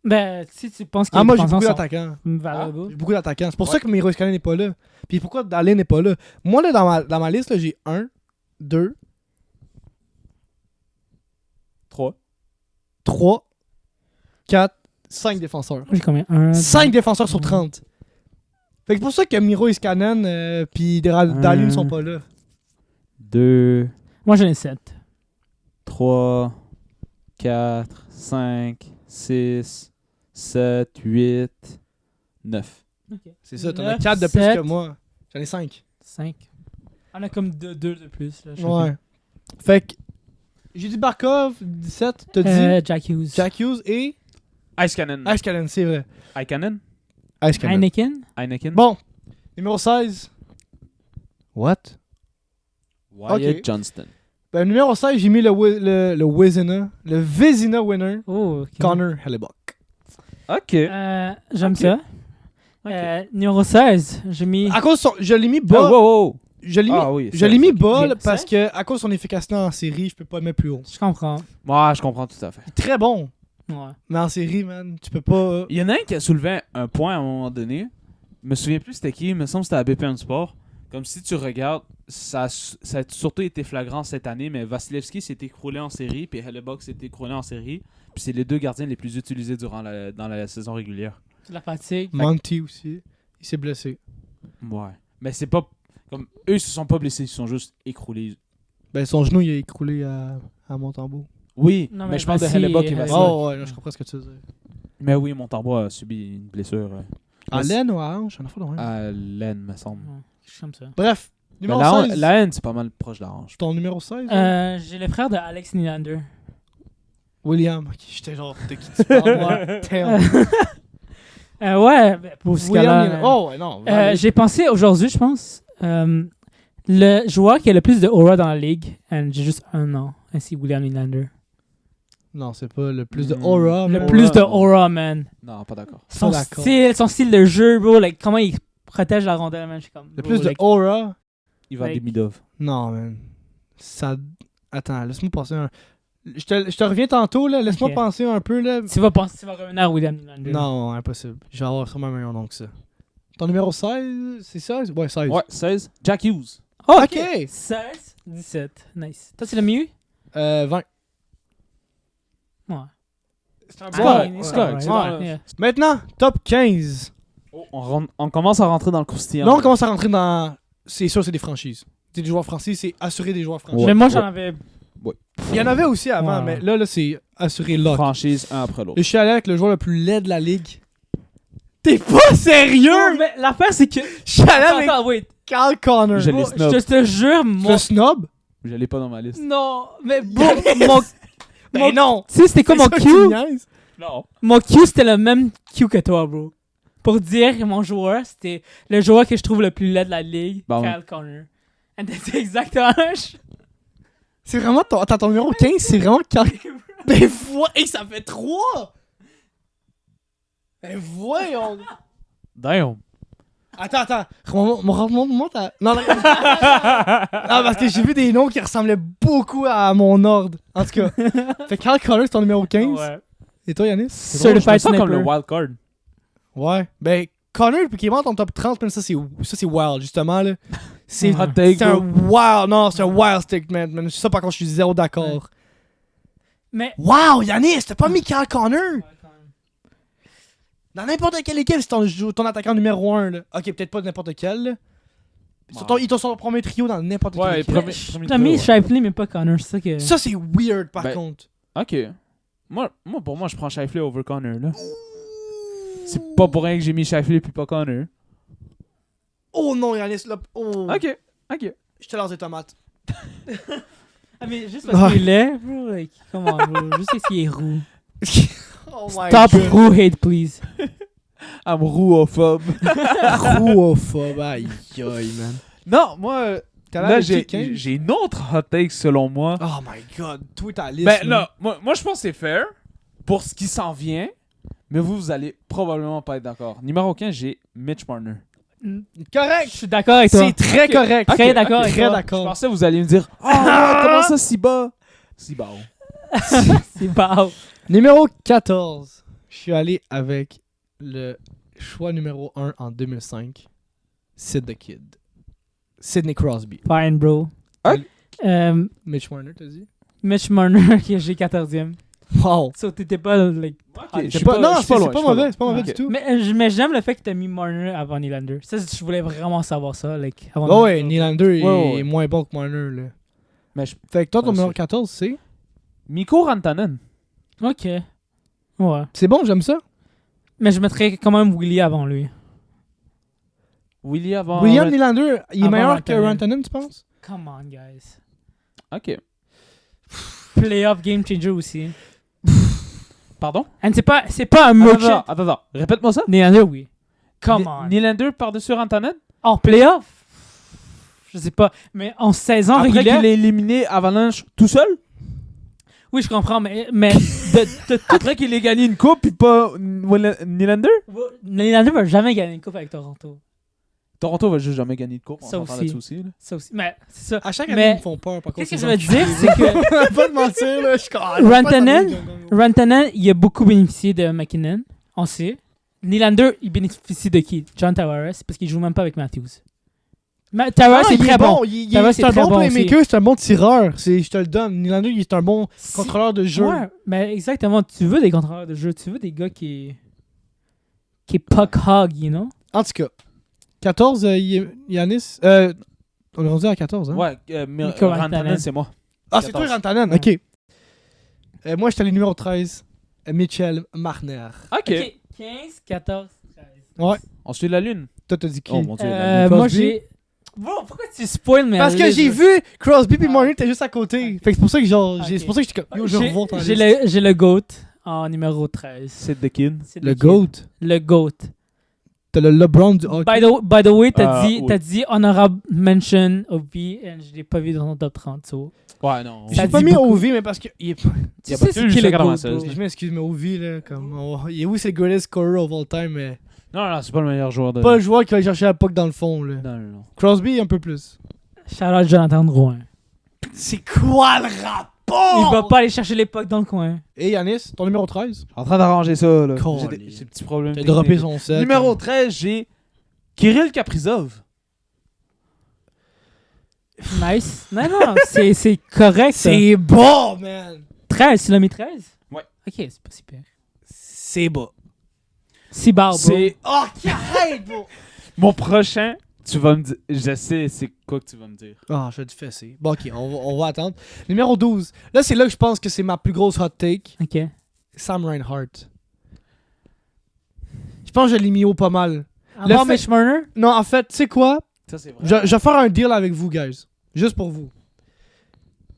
Ben, si tu penses que Ah, moi, j'ai les beaucoup défenseurs d'attaquants. sont valuables. J'ai beaucoup d'attaquants. C'est pour Ouais. ça que Miro Iskanen n'est pas là. Puis pourquoi Dalin n'est pas là? Moi, là, dans ma liste, là, j'ai 1, 2, 3. 3, 4, 5 défenseurs. J'ai combien? 1, 5 défenseurs sur 30. Fait que c'est pour ça que Miro Iskanen puis Dalin ne sont pas là. 2, Moi, j'en ai 7. 3, 4, 5, 6, 7, 8, 9. C'est ça, t'en as 9, 4 de plus 7. que moi. J'en ai 5. 5. On a comme 2 de plus. Là, Ouais. Fait que j'ai dit Barkov, 17. T'as dit Jack Hughes. Jack Hughes et Iskanen. Iskanen, c'est vrai. Iskanen? Iskanen. Heineken. Heineken? Bon, numéro 16. What? Wyatt Ok. Johnston. Ben, numéro 16, j'ai mis le Vezina. Le Vezina winner, Oh, ok. Connor Hellebuck. Ok. J'aime Ok. ça. Ok. Numéro 16, j'ai mis. À cause de son, je l'ai mis Oh, bas. wow, wow. Je l'ai mis, Ah oui, je l'ai mis ok. bas Mais parce ça- que à cause de son efficacité en série, je peux pas le mettre plus haut. Je comprends. Moi, je comprends tout à fait. Très bon, Ouais. mais en série, man, tu peux pas. Il y en a un qui a soulevé un point à un moment donné. Je me souviens plus c'était qui, il me semble que c'était à BPM Sport. Comme si tu regardes, ça a surtout été flagrant cette année, mais Vasilevski s'est écroulé en série, puis Hellebuck s'est écroulé en série. Puis c'est les deux gardiens les plus utilisés dans la saison régulière. C'est la fatigue. Monty aussi, il s'est blessé. Ouais. Mais c'est pas. Comme eux, ils se sont pas blessés, ils se sont juste écroulés. Ben, son genou, il a écroulé à Montembeau. Oui, Non, mais mais je parle de Vassi- Hellebuck et Hellebuck. Vassilevski. Oh, ouais, là, je comprends ce que tu veux dire. Mais oui, Montembeau a subi une blessure À l'aine ou à hanche, j'en ai pas de même. à l'aine, me semble. Ouais, j'aime ça. Bref, Mais numéro 16. la haine, c'est pas mal proche de la hanche. Ton numéro 16, là? J'ai le frère de Alex Nylander. William. Ok, j'étais genre, de qui tu parles, moi? Damn. Ouais, ben, pour ce William, cas-là. oh, ouais, non. allez. J'ai pensé aujourd'hui, je pense, le joueur qui a le plus de aura dans la ligue, and j'ai juste un nom, ainsi William Nylander. Non, c'est pas le plus de Mm. aura. Le mais- plus de aura, man. Non, pas d'accord. Son d'accord. style de jeu, bro, like, comment il protège la rondelle, man. Je suis comme, Le bro, plus de like, aura. Il va Like- Demidov. Non, man. Ça. Attends, laisse-moi penser un. Je te reviens tantôt, là. Laisse-moi Ok. penser un peu, là. tu vas revenir à William Nylander. Non, impossible. Je vais avoir sûrement un meilleur nom que ça. Ton numéro 16, c'est ça? Ouais, 16. Ouais, 16. Jack Hughes. Oh, Ok. 16, 17. Nice. Toi, c'est le mieux? 20. Ouais. C'est un C'est bon. correct, Ouais. c'est correct, Ouais. c'est dans le- Yeah. Maintenant, top 15. On commence à rentrer dans le croustillant. Là, on commence à rentrer dans. C'est sûr, c'est des franchises. C'est des joueurs français, c'est assurer des joueurs français. Ouais. Mais moi, j'en avais. Il y en avait aussi avant, Ouais. mais là, c'est assurer lock. Franchise un après l'autre. Je suis allé avec le joueur le plus laid de la ligue. T'es pas sérieux? Non, mais l'affaire, c'est que. Je suis allé avec Attends, wait. Carl Connor. Je l'ai Bro, snob. je te jure, mon. Le snob? Je l'ai pas dans ma liste. Non, mais bon, mon. Ben non! Tu sais, c'était quoi C'est mon ça que Q? tu niaises? Non. Mon Q, c'était le même Q que toi, bro. Pour dire que mon joueur, c'était le joueur que je trouve le plus laid de la ligue, Bon. Kyle Connor. And c'est exactement. C'est vraiment ton. Attends, ton numéro 15, c'est vraiment Carl. Ben voyons! Ça fait 3! Ben voyons! Damn. Attends. Remonte à. Non, non. Ah, parce que j'ai vu des noms qui ressemblaient beaucoup à mon ordre. En tout cas. Fait que Carl Connor, c'est ton numéro 15. Ouais. Et toi, Yannis? Certified Ça comme le Sniper. wild card. Ouais. Ben, Connor, puis qui est dans ton top 30, man, ça c'est wild, justement, là. C'est Hot take, c'est un bro. wild, non, c'est un wild statement, man. Ça, par contre, je suis zéro d'accord. Mais. Wow, Yannis, t'as pas mis Carl Connor? Dans n'importe quelle équipe, c'est ton attaquant numéro 1, là. Ok, peut-être pas n'importe quel, là. Ils sont sur le premier trio dans n'importe quelle Ouais, équipe. premier T'as mis trio, ouais. Shifley, mais pas Connor, c'est ça que. Ça, c'est weird, par Ben, contre. Ok. Pour moi, je prends Shifley over Connor, là. C'est pas pour rien que j'ai mis Shifley puis pas Connor. Oh non, Yannis, là. Oh. Ok. Je te lance des tomates. Ah, mais juste parce qu'il est, bro. Like, comment, bro. Juste parce qu'il est roux. Oh my Stop god. roux hate, please. I'm rouophobe. Rouophobe, aïe aïe, man. Non, moi, T'as là, l'air de qui, j'ai une autre hot take selon moi. Oh my god, toi ta liste. Ben man. là, moi je pense que c'est fair. pour ce qui s'en vient, mais vous allez probablement pas être d'accord. Numéro 15, j'ai Mitch Marner. Correct! Je suis d'accord avec toi. C'est très Ok. correct. Très d'accord avec Très toi. Je d'accord. pensais que vous alliez me dire « Ah, comment ça, si bas? » Si bas. C'est pas. Numéro 14. Je suis allé avec le choix numéro 1 en 2005. Sid the Kid. Sidney Crosby. Fine, bro. Ok. Mitch Marner, t'as dit? Mitch Marner, que j'ai 14e. Wow. So, t'étais pas. Like... Je C'est suis pas, non, je suis c'est loin, pas je suis mauvais, loin. c'est pas mauvais Ok. du tout. Mais j'aime le fait que t'as mis Marner avant Nylander. Ça, je voulais vraiment savoir ça. Like, avant Oh ouais, Nylander Ouais. est moins bon que Marner, là. Mais Fait que toi, ton Ouais, numéro c'est- 14, c'est? Mikko Rantanen. Ok. Ouais. C'est bon, j'aime ça. Mais je mettrais quand même Willie avant lui. Willie avant... William Nylander, il est Avant meilleur que Rantanen. Rantanen, tu penses? Come on, guys. Ok. Playoff game changer aussi. Pardon? And c'est pas un merchant. Attends. Répète-moi ça. Nylander, oui. Come on. Nylander par-dessus Rantanen? En playoff? Je sais pas. Mais en saison Après régulière. qu'il ait éliminé Avalanche tout seul? Oui, je comprends, mais de Après qu'il ait gagné une coupe puis pas Nylander? Nylander va jamais gagner une coupe avec Toronto. Toronto va juste jamais gagner de coupe. On Ça s'entend aussi. là-dessus aussi. Là. Ça aussi. Mais c'est ça. À chaque Mais année, ils me font peur, par contre. Qu'est-ce que ces je veux enculés. dire, c'est que Pas de mentir, là. Je suis comme, ah, Rantanen- pas cette année, Rantanen, il a beaucoup bénéficié de McKinnon. On sait. Nylander, il bénéficie de qui? John Tavares, parce qu'il joue même pas avec Matthews. Tavares, Ah, c'est il très est bon. Tavares, C'est un très bon bon playmaker, c'est un bon tireur. Je te le donne. Nylander, il est un bon contrôleur de jeu. Ouais, mais exactement. Tu veux des contrôleurs de jeu. Tu veux des gars qui est puck hog, you know? En tout cas, 14, Yanis. On est rendu à 14, hein? Ouais, mais Mikko Rantanen, Rantanen. c'est moi. Ah, c'est toi, 14. Rantanen. Ouais. Ok. Moi, j'étais allé numéro 13. Mitchell Marner. Ok. Ok. 15, 14, 13. Ouais. On suit la lune. Toi, t'as dit qui? Oh mon dieu. la lune. Moi, Crosby? j'ai. Bon, pourquoi tu spoil mes Parce que listes, j'ai là? vu Crosby puis Ah. Marner étaient juste à côté. Fait que c'est pour ça que genre, Ok. c'est pour ça que j'étais comme, yo, je revois ton J'ai liste. j'ai le GOAT en numéro 13. C'est The Kid. C'est Le kid. GOAT. Le GOAT. T'as le LeBron du hockey. By the way, t'as Oui. dit honorable mention OV et je l'ai pas vu dans ton top 30. So. Ouais, non. Ça J'ai dit pas mis beaucoup. OV, mais parce que. Il est... Tu Y a sais pas c'est que qui jusqu'à le GOAT, 96, bro? Je m'excuse, mais OV, là, comme. Oui, c'est le greatest scorer of all time, mais. Non, c'est pas le meilleur joueur de... Pas le joueur qui va chercher la puck dans le fond, là. Non. Crosby, un peu plus. Shout out Jonathan Drouin. C'est quoi le rapport? Il va pas aller chercher les pucks dans le coin. Et Yanis, ton numéro 13? Je suis en train d'arranger ça, là. Colin. J'ai des petits problèmes. T'as techniques. droppé son set. Numéro 13, j'ai Kirill Kaprizov. Nice. Non, c'est correct. ça. C'est bas, man! 13, tu l'as mis 13? Ouais. Ok, c'est pas si pire. C'est bas. Si bas, bro. C'est Oh, arrête, bro! mon prochain. Tu vas me dire... Je sais c'est quoi que tu vas me dire. Ah, je vais te fesser. Bon, ok, on va attendre. Numéro 12. Là, c'est là que je pense que c'est ma plus grosse hot take. Ok. Sam Reinhart. Je pense que je l'ai mis haut pas mal. Avant fait- Mitch Marner? Non, en fait, tu sais quoi? Ça, c'est vrai. Je vais faire un deal avec vous, guys. Juste pour vous.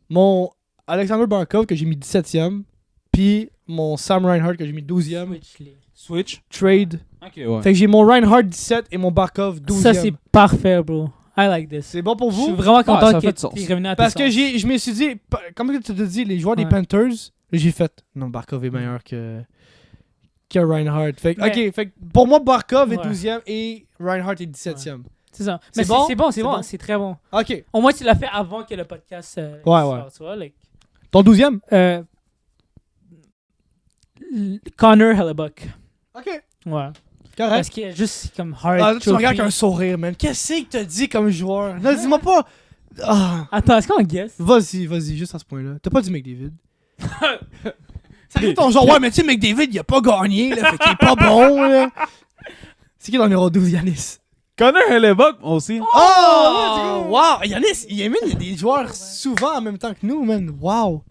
Mon Alexander Barkov, que j'ai mis 17e, puis mon Sam Reinhart, que j'ai mis 12e. Switch-les. Switch. Trade. Ok, ouais. Fait que j'ai mon Reinhart 17 et mon Barkov 12e. Ça, c'est parfait, bro. I like this. C'est bon pour Je suis vous? vraiment content ça que fait de sens. tu es revenu à tes Parce que sens. je me suis dit, comme tu te dis, les joueurs des Ouais. Panthers, j'ai fait, non, Barkov est meilleur que Reinhart. Fait que, Mais- ok, fait que pour moi, Barkov est Ouais. 12e et Reinhart est 17e. C'est ça. C'est Mais bon? c'est bon, C'est bon? c'est très bon. Ok. Ah. Au moins, tu l'as fait avant que le podcast Ouais. sorte, tu vois. Like, Ton 12e? Connor Hellebuck. Ok. Ouais. Correct. Parce qu'il est juste comme hard. Ah, tu me trophy. regardes avec un sourire, man. Qu'est-ce que t'as dit comme joueur? Non, dis-moi pas. Ah. Attends, est-ce qu'on guess? Vas-y, juste à ce point-là. T'as pas dit McDavid. Ça fait ton genre, ouais, mais tu sais, McDavid, il a pas gagné, là, fait qu'il est pas bon, là. C'est qui dans le numéro 12, Yanis? Connor Hellebuck, moi aussi. Oh! Wow! Yanis, il y a des joueurs souvent en même temps que nous, man. Wow!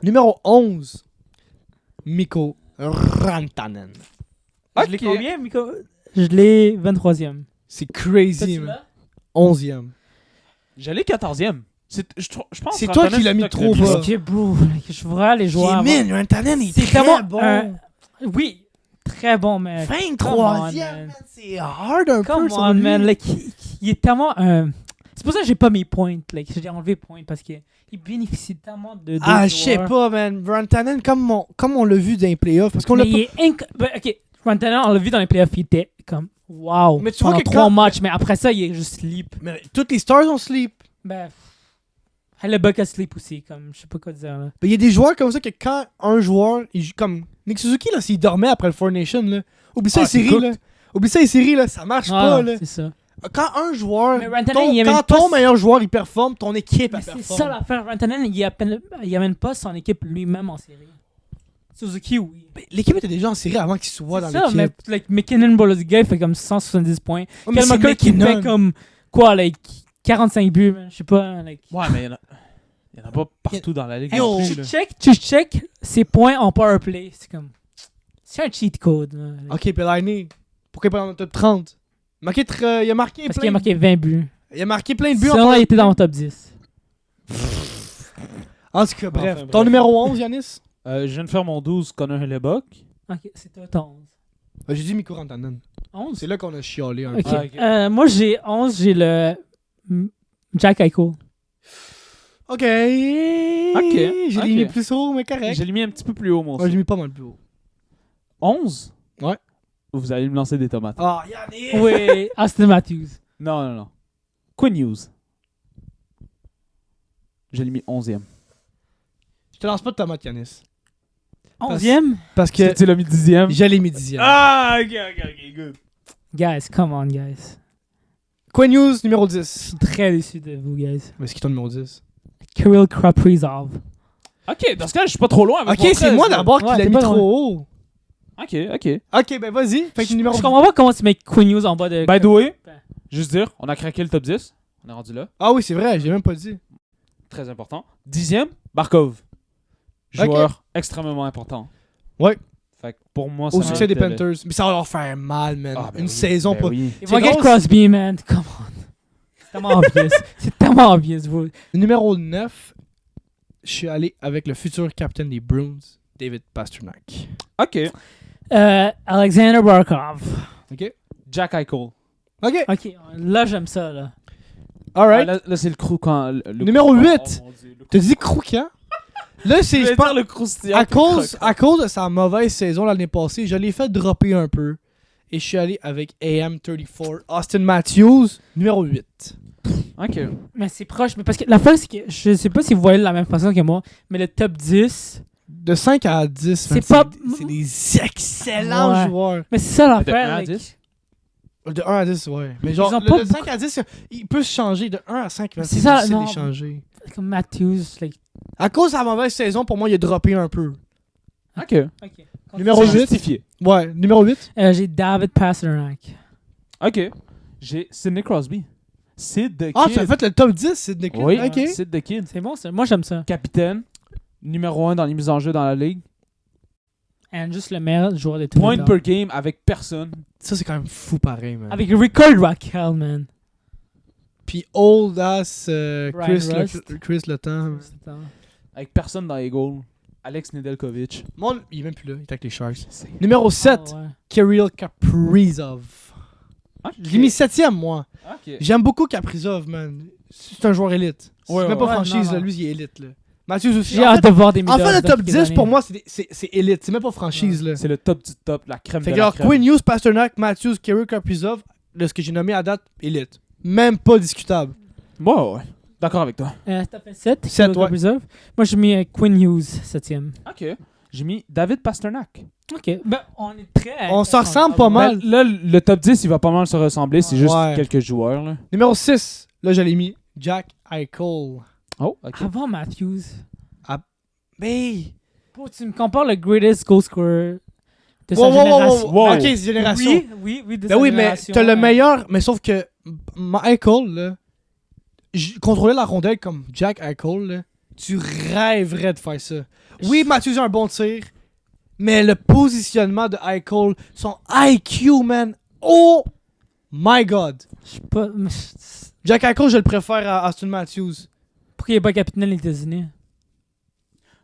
Numéro 11. Mikko Rantanen. Je l'ai combien, Miko? Je l'ai 23e. C'est crazy, man. 11e. J'allais 14e. Je pense C'est que toi Rantanen, qui l'as mis c'est trop toi bas. Parce que, bro, like, je vois les joueurs. Min, Rantanen est C'est très tellement bon. Oui, très bon, mais. 23e, Come on, man. C'est hard un peu. Come sur on, lui. man. Like, il est tellement un. C'est pour ça que j'ai pas mes points. Like, j'ai enlevé points parce qu'il bénéficie tellement de. Ah, je sais pas, man. Rantanen, comme on l'a vu dans les playoffs. Parce qu'on l'a Mais il est ok, Rantanen, on l'a vu dans les playoffs, il était comme wow. Mais tu vois pendant que 3 quand- matchs, mais après ça, il est juste sleep. Mais toutes les stars ont sleep. Ben. Hellebuck a sleep aussi, comme je sais pas quoi dire là. Il y a des joueurs comme ça que quand un joueur, comme Nick Suzuki, là, s'il dormait après le Four Nations, là, oublie ça les c'est séries, cooked. là. Oublie ça les séries, là, ça marche Ah, pas, là. c'est ça. Quand un joueur, Mais Rantanen, il amène quand pas ton ce- meilleur joueur, il performe, ton équipe, Mais elle c'est performe. ça l'affaire. Rantanen, il amène pas son équipe lui-même en série. Suzuki, oui. Mais l'équipe était déjà en série avant qu'il soit dans C'est ça, mais l'équipe. like, McKinnon, Bolodiga, il fait comme 170 points. Ouais, mais c'est Kelmaker qui McKinnon. fait comme, quoi, like, 45 buts, man, je sais pas, like. Ouais, mais il y en a pas partout dans la ligue. Yo. non plus, Tu là. check ses points en power play. C'est comme. C'est un cheat code. Là. Ok, Pellini, pourquoi il est pas dans le top 30? Il a marqué Parce plein qu'il a marqué 20 buts. il a marqué plein de buts. Sinon, il était dans mon top 10. En tout cas, bref. Enfin, Ton bref. numéro 11, Yanis? Je viens de faire mon 12, Connor Hellebuck. Ok, c'est toi, ton 11. J'ai dit Mikko Rantanen. 11? C'est là qu'on a chialé un Ok. peu. Ah, ok. Moi, j'ai 11, j'ai le. Jack Eichel. Ok. J'ai ok. mis plus haut, mais correct. J'ai mis un petit peu plus haut, mon Moi, j'ai mis pas mal plus haut. 11? Ouais. Vous allez me lancer des tomates. Ah, Yanis! Oui, Austin Matthews. Non. Quinn Hughes. Je l'ai mis 11e. Je te lance pas de tomate, Yanis. 11e? Parce que Tu l'as mis 10e? je l'ai mis 10e. Ah, ok, good. Guys, come on, guys. Quinn Hughes, numéro Je 10. suis très déçu de vous, guys. Mais c'est qui ton numéro 10? Kirill Kaprizov. Ok, dans ce cas, je suis pas trop loin avec Ok, mon c'est 13, moi là. d'abord qui Ouais, l'a t'es mis pas trop loin. haut. Ok. Ok, ben vas-y. Fait que Je numéro comprends pas comment tu mets Quinn Hughes en bas de. By the way, juste dire, on a craqué le top 10. On est rendu là. Ah oui, c'est vrai, j'ai même pas dit. Très important. 10e, Barkov. Joueur extrêmement important. Ouais. Fait que pour moi, ça Au succès des méritait Panthers. Mais ça va leur faire mal, man. Ah, ben Une oui, saison ben pas. oui. Ils vont C'est get drôle, Crosby, man. Come on. C'est tellement obvious. C'est tellement obvious, vous. Numéro 9, je suis allé avec le futur capitaine des Bruins, David Pastrnak. Ok. Alexander Barkov. Ok? Jack Eichel. Ok. Ok, là, j'aime ça, là. Alright. Ah, là c'est le crew quand. Le Numéro crew- 8. Oh, mon Dieu, le T'as dit croquant? Là, c'est. Je Je vais pense. dire le croustillant. À puis cause, croquant. à cause de sa mauvaise saison l'année passée, je l'ai fait dropper un peu. Et je suis allé avec AM34, Austin Matthews, numéro 8. Ok. Mais c'est proche. Mais parce que la fois, c'est que je sais pas si vous voyez de la même façon que moi, mais le top 10. De 5 à 10, C'est man, pas- c'est des excellents Ouais. joueurs. Mais c'est ça De 1 l'affaire. à like, 10? De 1 à 10, ouais. Mais genre, Ils ont de pas 5 à 10, il peut se changer. De 1 à 5, man, C'est c'est ça, difficile non. d'échanger. Comme Matthews. Like, À cause de sa mauvaise saison, pour moi, il a droppé un peu. Ok. ok. Numéro C'est 8. justifié. Ouais, numéro 8. J'ai David Pastrnak. Ok. J'ai Sidney Crosby. Sid the Kid. Ah, tu as fait le top 10, c'est de Oui, Ok. Sid the Kid. C'est bon, ça. Moi, j'aime ça. Capitaine. Numéro 1 dans les mises en jeu dans la ligue. And juste le meilleur joueur de tous les Point temps. per game avec personne. Ça, c'est quand même fou pareil, man. Avec Rickard Raquel, man. Puis old ass Brian Rust. Chris Le Temps. Avec personne dans les goals. Alex Nedeljkovic. Mon, il est même plus là, il est avec les Sharks. Numéro 7, Ah, ouais. Kirill Kaprizov. J'ai mis 7ème, moi. Ok. J'aime beaucoup Kaprizov, man. C'est un joueur élite. C'est Ouais, même ouais, pas ouais. franchise, Non, là. non. Lui, il est élite, là. Matthews aussi. J'ai hâte de voir des En médailles. fait, le dans top quelques 10, années. pour moi, c'est élite. C'est même pas franchise, là. C'est le top du top, la crème Fait de que la alors, crème. Quinn Hughes, Pastrnak, Matthews, Kirill Kaprizov, de ce que j'ai nommé à date, élite. Même pas discutable. Ouais. D'accord avec toi. T'as fait 7? 7, ouais. Moi, j'ai mis Quinn Hughes, 7ème. Ok. J'ai mis David Pastrnak. Ok. Ben, on est très. On s'en ressemble pas mal. Ben, là, le top 10, il va pas mal se ressembler. C'est juste Ouais. quelques joueurs. Là. Numéro 6, là, je l'ai mis. Jack Eichel. Oh, ok. Avant Matthews. Mais. Bro, tu me compares le greatest goal scorer de sa Wow, wow, wow, génération. wow. Wow. Ok, c'est génération. Oui, de Ben sa oui, mais génération. t'as le ouais. meilleur. Mais sauf que Eichel, là, contrôler la rondelle comme Jack Eichel, là, tu rêverais de faire ça. Oui, Matthews a un bon tir, mais le positionnement de Eichel, son IQ, man, oh my god. Je sais pas. Jack Eichel, je le préfère à Austin Matthews. Pourquoi il est pas capitaine des États-Unis?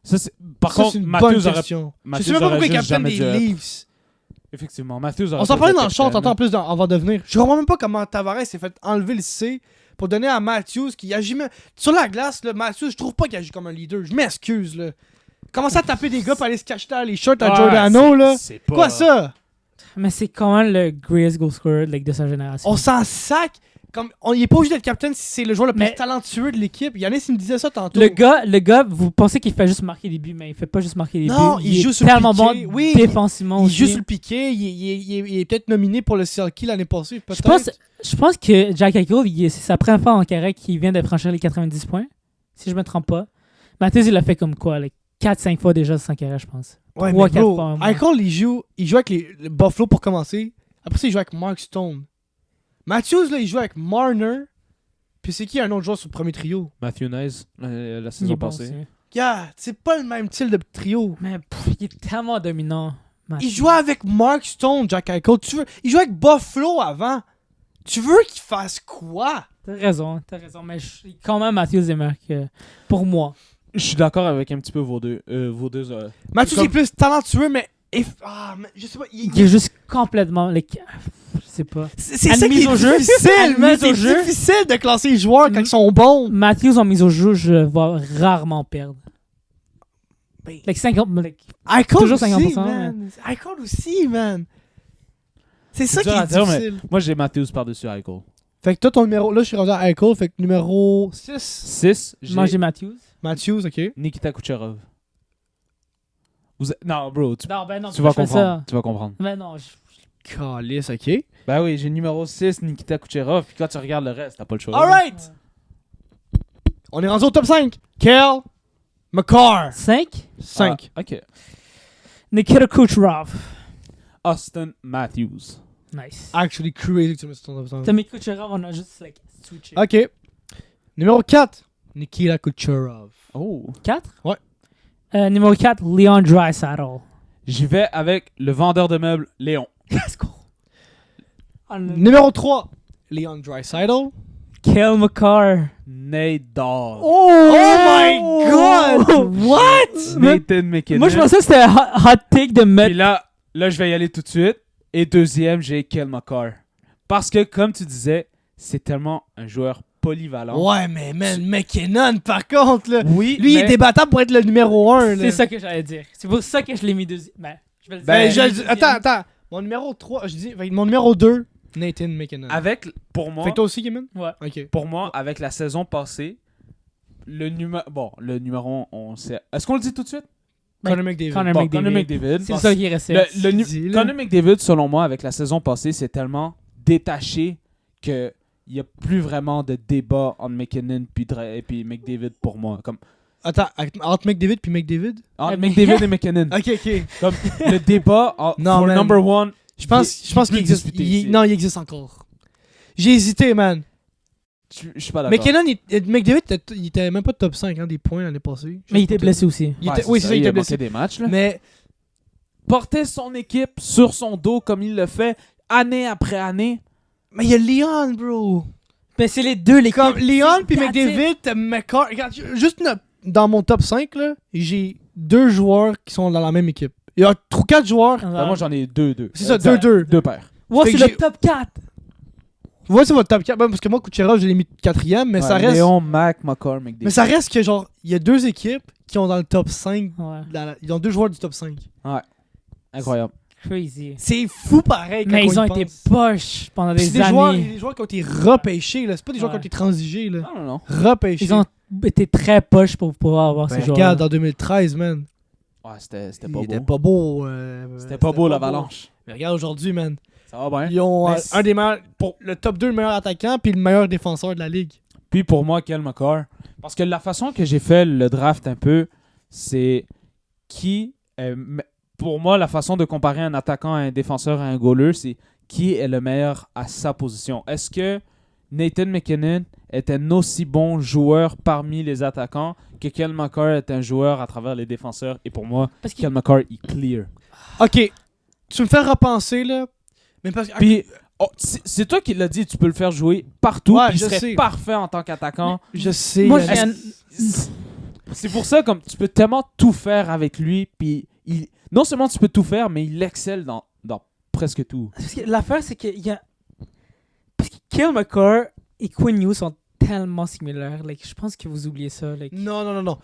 Ça, par Ça, contre, c'est une Matthews bonne aurait. question. Je Matthews sais même pas aurait pourquoi il est juste capitaine jamais des dû être. Leafs. Effectivement, Matthews aurait On s'en pas parlait dû dans être le short capitaine. en plus avant de venir. Je crois même pas comment Tavares s'est fait enlever le C pour donner à Matthews qui agit même... Sur la glace, là, Matthews, je trouve pas qu'il agit comme un leader. Je m'excuse, là. Commencer à taper des gars pour aller se cacher dans les shorts à Giordano, là. C'est pas... Quoi ça? Mais c'est quand même le greatest goal scorer de sa génération. On s'en sac. Il est pas obligé d'être capitaine si c'est le joueur le plus Mais- talentueux de l'équipe. Yannis, il me disait ça tantôt. Le gars, vous pensez qu'il fait juste marquer des buts, mais il fait pas juste marquer des buts. Non, il joue est sur le tellement piqué. bon Oui, défensivement il aussi. joue sur le piqué. Il est peut-être nominé pour le Selkie l'année passée. Peut-être. Je pense que Jack Eichel, c'est sa première fois en carrière qu'il vient de franchir les 90 points, si je me trompe pas. Matthews, il l'a fait comme quoi, 4-5 fois déjà dans sa carrière, je pense. Ouais, 3-4 mais bro, fois. au moins. Eichel, il joue avec le Buffalo pour commencer. Après ça, il joue avec Mark Stone. Matthews, là, il joue avec Marner. Puis c'est qui un autre joueur sur le premier trio? Matthew Nice, la Il est saison bon passée. aussi. Yeah, c'est pas le même style de trio. Mais il est tellement dominant. Matthews. Il jouait avec Mark Stone, Jack Eichel. Il jouait avec Buffalo avant. Tu veux qu'il fasse quoi? T'as raison. Mais quand même, Matthews est meilleur que pour moi. Je suis d'accord avec un petit peu vos deux. Matthews Comme- est plus talentueux, mais mais je sais pas. Il est juste complètement... je sais pas. C'est ça qui mise est au jeu. difficile, À man. mise au C'est jeu. difficile de classer les joueurs quand ils sont bons. Matthews en mise au jeu, je le vois rarement perdre. Ben, 50... Eichel toujours aussi, 50%, man. Eichel aussi, man. C'est ça C'est qui dur à est dire, mais- difficile. Moi, j'ai Matthews par-dessus Eichel. Fait que toi, ton numéro... Là, je suis rendu à Eichel. Fait que numéro 6. 6, Moi, j'ai j'ai Matthews. Matthews, ok. Nikita Kucherov. Non, bro, tu Non, ben non, vas je fais comprendre. ça. Tu vas comprendre. Ben non, Calice, ok. Ben oui, j'ai numéro 6, Nikita Kucherov. Puis quand tu regardes le reste, t'as pas le choix. Alright! On est rendu au top 5. Kel McCarr. 5. 5. Ah, ok. Nikita Kucherov. Austin Matthews. Nice. Actually crazy que tu me ton top 5. T'as mis Kucherov, on a juste switché. Ok. Numéro 4. Nikita Kucherov. Oh. 4? Ouais. Numéro 4, Leon Draisaitl. J'y vais avec le vendeur de meubles, Léon. Let's go. Numéro 3. Leon Draisaitl. Kel McCarr. Nate Dogg. Oh my god! What? Nathan McKinnon. Moi, je pensais que c'était un hot take de Puis mettre. là, je vais y aller tout de suite. Et deuxième, j'ai Kel McCarr. Parce que, comme tu disais, c'est tellement un joueur polyvalent. Ouais, mais man, McKinnon, par contre, là. Oui, Lui, il mais- est débattable pour être le numéro 1. C'est ça que j'allais dire. C'est pour ça que je l'ai mis deuxième. Ben, je vais le dire. Ben, Attends. Mon numéro 3, je dis. Mon numéro 2, Nathan McKinnon. Pour moi, Fait que toi aussi, Kevin? Ouais. Ok. pour moi, avec la saison passée, le numéro, on sait. Est-ce qu'on le dit tout de suite? Connor McDavid. Connor Bon, McDavid. Connor McDavid. C'est ça qui est resté. Connor McDavid, selon moi, avec la saison passée, c'est tellement détaché qu'il n'y a plus vraiment de débat entre McKinnon et puis McDavid pour moi. Comme, Attends, entre McDavid puis McDavid? entre McDavid et McKinnon. Ok. Comme le débat Non, pour man. number one. Je pense qu'il existe. Non, il existe encore. J'ai hésité, man. Je suis pas d'accord. McKinnon, McDavid, il était même pas top 5 des points l'année passée. Mais il était blessé aussi. Oui, c'est ça, il était blessé. des matchs. Là. Mais Porter son équipe sur son dos comme il le fait année après année. il y a Leon, bro. Mais c'est les deux, les Comme Leon puis That's McDavid, McCarr. Regarde, juste dans mon top 5, là, j'ai 2 joueurs qui sont dans la même équipe. Il y a 4 joueurs. Ben, moi, j'en ai deux. C'est ça, 2-2. Deux paires. Ouais, Fait c'est que le j'ai- top 4. Ouais, c'est votre top 4. Parce que moi, Kucherov, je l'ai mis 4ème, mais ça Ouais, reste. Léon, Mac, McCarr, McDavid. Mais ça reste que, genre, il y a 2 équipes qui ont dans le top 5. Ouais. Ils ont 2 joueurs du top 5. Incroyable. Crazy. C'est fou pareil. Mais quand ils on ont y été pense. poches pendant Puis des c'est des joueurs, années. des joueurs qui ont été repêchés, là. C'est pas des joueurs Ouais. qui ont été transigés, là. Non. Repêchés. Ils ont été très poches pour pouvoir avoir Ben, ces joueurs. regarde, en 2013, man. Ouais, c'était Il pas était beau. pas beau. C'était pas beau, l'avalanche. Mais regarde aujourd'hui, man. Ça va bien. Ils ont Ben, un des meilleurs. Le top 2 meilleur attaquant, puis le meilleur défenseur de la ligue. Puis pour moi, Kel McCarr. Parce que la façon que j'ai fait le draft un peu, c'est qui. Pour moi, la façon de comparer un attaquant à un défenseur à un goaler, c'est qui est le meilleur à sa position. Est-ce que Nathan McKinnon est un aussi bon joueur parmi les attaquants que Kel McCarr est un joueur à travers les défenseurs? Et pour moi, Parce que Kel McCarr est clear. Ok. Tu me fais repenser, là. Mais parce que. Puis, c'est toi qui l'as dit, tu peux le faire jouer partout. Ouais, puis il je serait sais. parfait en tant qu'attaquant. Je sais. moi, là. j'ai un- C'est pour ça, comme tu peux tellement tout faire avec lui, puis non seulement tu peux tout faire, mais il excelle dans presque tout. Parce que l'affaire, c'est qu'il y a. Parce que Kel McCarr et Quinn Hughes sont tellement similaires. Like, je pense que vous oubliez ça. Like, Non.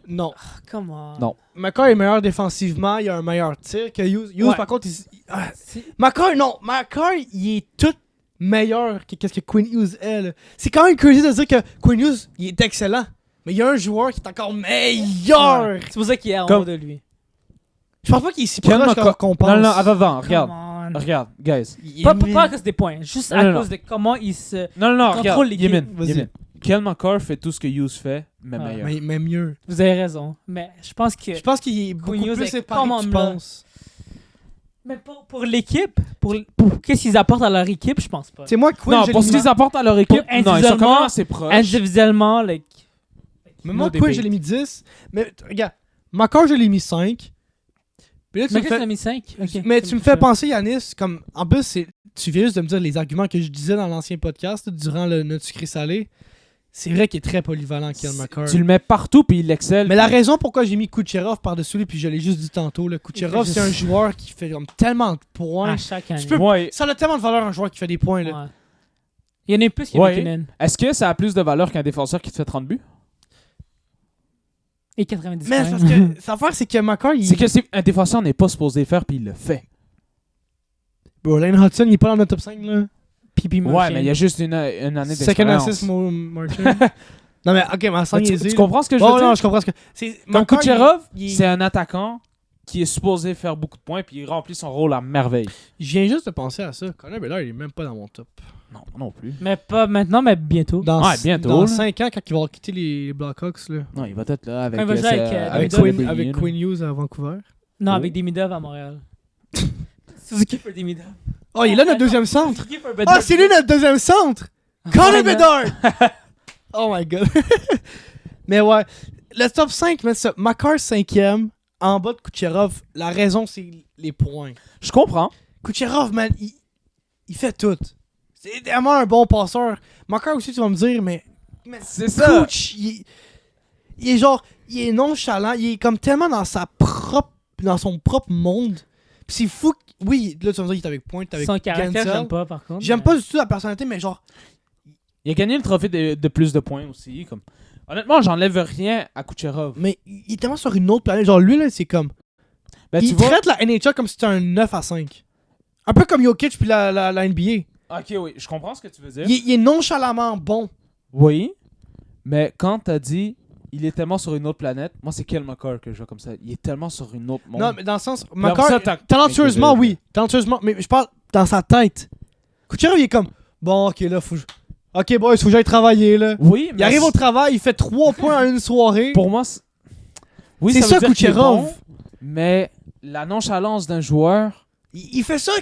Non. come on. Non. McCoy est meilleur défensivement, il a un meilleur tir que Hughes. Hughes, Ouais. par contre, C'est- McCoy, il est tout meilleur que qu'est-ce que Quinn Hughes est. Là. C'est quand même crazy de dire que Quinn Hughes, il est excellent. Mais il y a un joueur qui est encore meilleur. Ouais. C'est pour ça qu'il est en Comme- haut de lui. Je pense pas qu'il est si Quel proche McCoy- qu'on pense. Non, attends, regarde. Come on. Regarde, guys. Pas à cause des points, juste à Non, cause de comment il se. Non, Contrôle regarde. l'équipe. Vas-y. Yemin. Kel McCarr fait tout ce que Hughes fait, mais Ouais. meilleur. Mais mieux. Vous avez raison. Mais je pense que. Je pense qu'il est beaucoup Hughes plus est épargné que tu commandement. penses. Mais pour l'équipe, pour qu'est-ce qu'ils apportent à leur équipe, je pense pas. C'est moi, Quinn, Non, je pour l'ai ce mis- qu'ils apportent à leur équipe, non, ils sont quand individuellement, même assez proches. Individuellement, like. Mais moi, no Quinn, debate. je l'ai mis 10. Mais regarde, McCoy, je l'ai mis 5. Puis là, tu Mais me qu'est-ce que fais... t'as mis 5 Mais tu me fais penser, Yanis, comme. En plus, tu viens juste de me dire les arguments que je disais dans l'ancien podcast, là, durant notre sucré-salé. C'est vrai qu'il est très polyvalent, Kel McCarr. Tu le mets partout puis il excelle. Mais la raison pourquoi j'ai mis Kucherov par-dessus lui, puis je l'ai juste dit tantôt, là, Kucherov, Il fait c'est un juste- joueur qui fait comme tellement de points. À chaque année. Tu peux- Ouais. Ça a tellement de valeur, un joueur qui fait des points. Là. Ouais. Il y en a plus qui Ouais. McKinnon. Est-ce que ça a plus de valeur qu'un défenseur qui te fait 30 buts? Et 90 Mais points. c'est parce que l'affaire, c'est que McCarr, il... C'est que un défenseur n'est pas supposé le faire puis il le fait. Bro, Lane Hudson, il est pas dans le top 5, là. Pipi Ouais, mais il y a juste une année Second d'expérience. assist, Martin. Non, mais ok, mais sans Mais niaiser, tu là. comprends ce que je veux Oh, dire? non, je comprends ce que... C'est... Comme McCarr, Kucherov, il- c'est un attaquant qui est supposé faire beaucoup de points puis il remplit son rôle à merveille. Je viens juste de penser à ça. Connor Bedard, il est même pas dans mon top. Non plus. Mais pas maintenant, mais bientôt. Ouais, bientôt, Dans là. 5 ans, quand il va quitter les Blackhawks, là. Non, il va être là avec Quand il va jouer avec, Avec Demidov. Quinn, avec Quinn Hughes à Vancouver. Non, Oh. avec Demidov à Montréal. Suzuki pour Demidov. Oh, il est là, notre deuxième centre. Suzuki pour Ah, Bedard. c'est lui, notre deuxième centre. Connor Ouais, Bedard. Oh my god. Mais ouais, le top 5, mais ça, McCarr 5e, en bas de Kucherov. La raison, c'est les points. Je comprends. Kucherov, man, il fait tout. C'est vraiment un bon passeur. McCarr aussi, tu vas me dire, mais C'est ça. Kuch, il est genre, il est nonchalant, il est comme tellement dans son propre monde. Puis c'est fou. Oui, là, tu vas me dire, il est avec Point, avec Son caractère, Gensel. j'aime pas, par contre. J'aime mais- pas du tout la personnalité, mais genre, Il a gagné le trophée de plus de points aussi. Comme... Honnêtement, j'enlève rien à Kucherov. mais il est tellement sur une autre planète. Genre, lui, là, c'est comme. Ben, il tu vois... traite la NHL comme si c'était un 9 à 5. Un peu comme Jokic puis la NBA. Ok, oui, je comprends ce que tu veux dire. Il est nonchalamment bon. Oui, mais quand t'as dit il est tellement sur une autre planète, moi c'est Kel McCarr que je vois comme ça. Il est tellement sur une autre monde. Non, mais dans le sens. Mais après ça, McCarr, talentueusement, oui. Talentueusement. Mais je parle dans sa tête. Kucherov, il est comme. Bon, ok, là, faut. Ok, boys, faut que j'aille travailler, là. Oui, mais Il arrive au travail, il fait 3 points en une soirée. pour moi, oui, C'est ça, ça, veut dire qu'il est Kucherov. bon, mais la nonchalance d'un joueur, Il fait ça,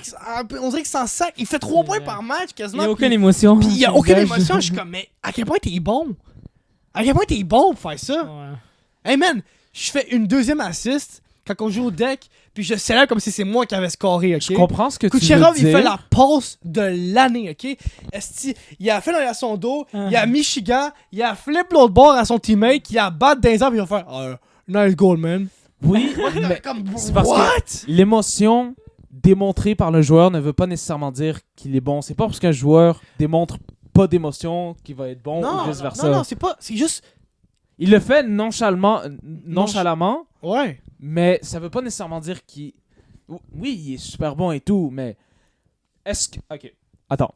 on dirait qu'il s'en sac. Il fait 3 points par match Il quasiment. n'y a puis- aucune émotion. Puis il y a sur le aucune visage. émotion. Je suis comme, mais à quel point t'es bon? À quel point t'es bon pour faire ça? Ouais. Hey man, je fais une deuxième assist quand on joue au deck, puis je célèbre comme si c'est moi qui avais scoré, ok? je comprends ce que tu veux Kucherov, dire. il fait la passe de l'année, ok? Esti, il a fait derrière son dos, il a Michigan, il a flip l'autre bord à son teammate, il a battu dans les arbres, il va faire nice goal, man. Oui, mais Comme, c'est parce what? l'émotion démontrée par le joueur ne veut pas nécessairement dire qu'il est bon. C'est pas parce qu'un joueur démontre pas d'émotion qu'il va être bon ou vice versa. non, c'est pas, c'est juste, Il le fait nonchalamment, ouais. mais ça veut pas nécessairement dire qu'il... Oui, il est super bon et tout, mais... Est-ce que... Ok, attends.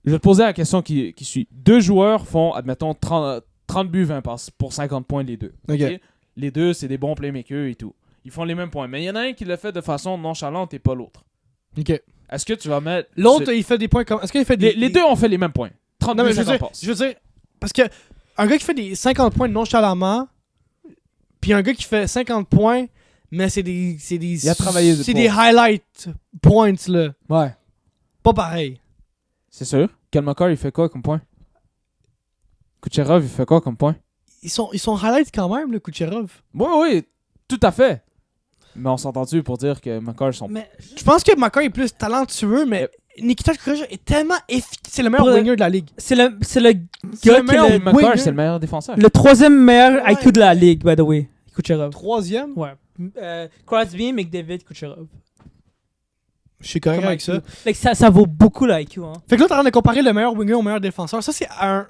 Je vais te poser la question qui suit. 2 joueurs font, admettons, 30 buts, 20 passes pour 50 points les deux. Ok. Ok? Les deux, c'est des bons playmakers et tout. Ils font les mêmes points. Mais il y en a un qui le fait de façon nonchalante et pas l'autre. Ok. Est-ce que tu vas mettre... L'autre, il fait des points comme, est-ce qu'il fait des... Les deux ont fait les mêmes points. 30 Non, mais buts, 50 passes. je veux dire, parce que un gars qui fait des 50 points nonchalamment, puis un gars qui fait 50 points, mais c'est des Il a travaillé c'est pour. des highlight points, là. Ouais. Pas pareil. C'est sûr. Kel McCarr, il fait quoi comme point? Kucherov, il fait quoi comme point? Ils sont highlights quand même, le Kucherov. Oui, tout à fait. Mais on s'entend-tu pour dire que McCarr sont... Mais je pense que McCoy est plus talentueux, mais Nikita Kucherov est tellement efficace. C'est le meilleur Pour- winger de la ligue. C'est le C'est gars le qui meilleur est McCarr, winger. c'est le meilleur défenseur. le troisième meilleur Ouais. IQ de la ligue, by the way. Kucherov. Troisième. Ouais. Crosby, McDavid, Kucherov. Je suis correct Comme avec IQ. ça. Ça vaut beaucoup l'IQ, hein. Fait que là, t'es en train de comparer le meilleur winger au meilleur défenseur. Ça, c'est un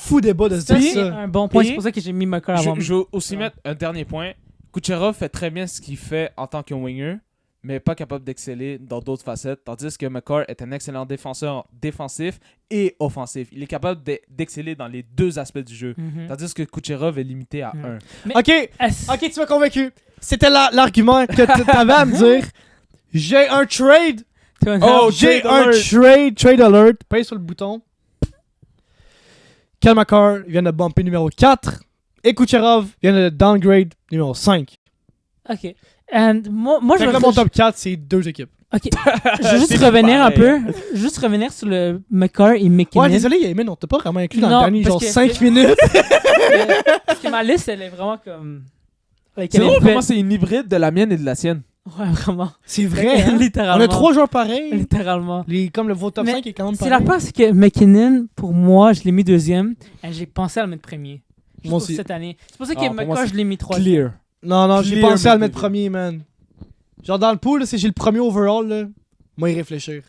fou débat de se Ça, dire c'est ça. un bon point. Et C'est pour ça que j'ai mis McCall avant. Je veux aussi mettre un dernier point. Kucherov fait très bien ce qu'il fait en tant que winger, mais pas capable d'exceller dans d'autres facettes, tandis que McCarr est un excellent défenseur défensif et offensif. Il est capable d'exceller dans les deux aspects du jeu, Mhm. tandis que Kucherov est limité à un. Ok, Est-ce- ok, tu m'as convaincu. C'était l'argument que t'avais à me dire. J'ai un trade. Toi, Oh, J'ai trade un alert. trade alert. Paye sur le bouton. Kyle McCarr vient de bumper numéro 4. Et Kucherov vient de downgrade numéro 5. Ok. And moi je Fait que vais là, mon top 4, c'est 2 équipes. Ok. Je vais juste C'est revenir un peu. pareil. Juste revenir sur le McCarr et McKinnon. Ouais, désolé, Yémen, on t'a pas vraiment inclus dans Non, le dernier parce genre que 5 c'est- minutes. Parce que ma liste, elle est vraiment comme. Like, C'est elle est drôle faite- comment c'est une hybride de la mienne et de la sienne. Ouais, vraiment. C'est vrai, hein? Littéralement. On a 3 joueurs pareils. Littéralement. Comme le votre top Mais 5 est quand même C'est pareil. la part, c'est que McKinnon, pour moi, je l'ai mis deuxième. Et j'ai pensé à le mettre premier. Juste Moi pour aussi. cette année. C'est pour ça que Ah, pour moi, McCarr, c'est je l'ai mis troisième. Clear. Non, j'ai Clear pensé à le mettre McDavid. premier, man. Genre dans le pool, là, si j'ai le premier overall, là, moi y réfléchir.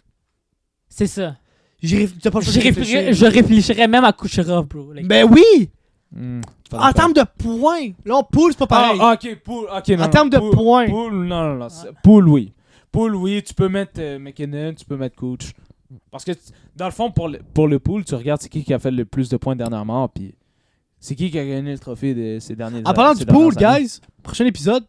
C'est ça. T'as pas le choix de réfléchir. Je réfléchirais même à Kucherov, bro. Like, Ben oui! Hmm, En termes de points. Là, on pool, c'est pas pareil. ok, pool, ok, non. En termes de points. Pool, non. Pool, oui. Pool, oui, tu peux mettre McKinnon, tu peux mettre Coach. Parce que, dans le fond, pour le pool, tu regardes c'est qui a fait le plus de points dernièrement, puis c'est qui a gagné le trophée de ces derniers En parlant ces du pool, dernières années. guys, prochain épisode,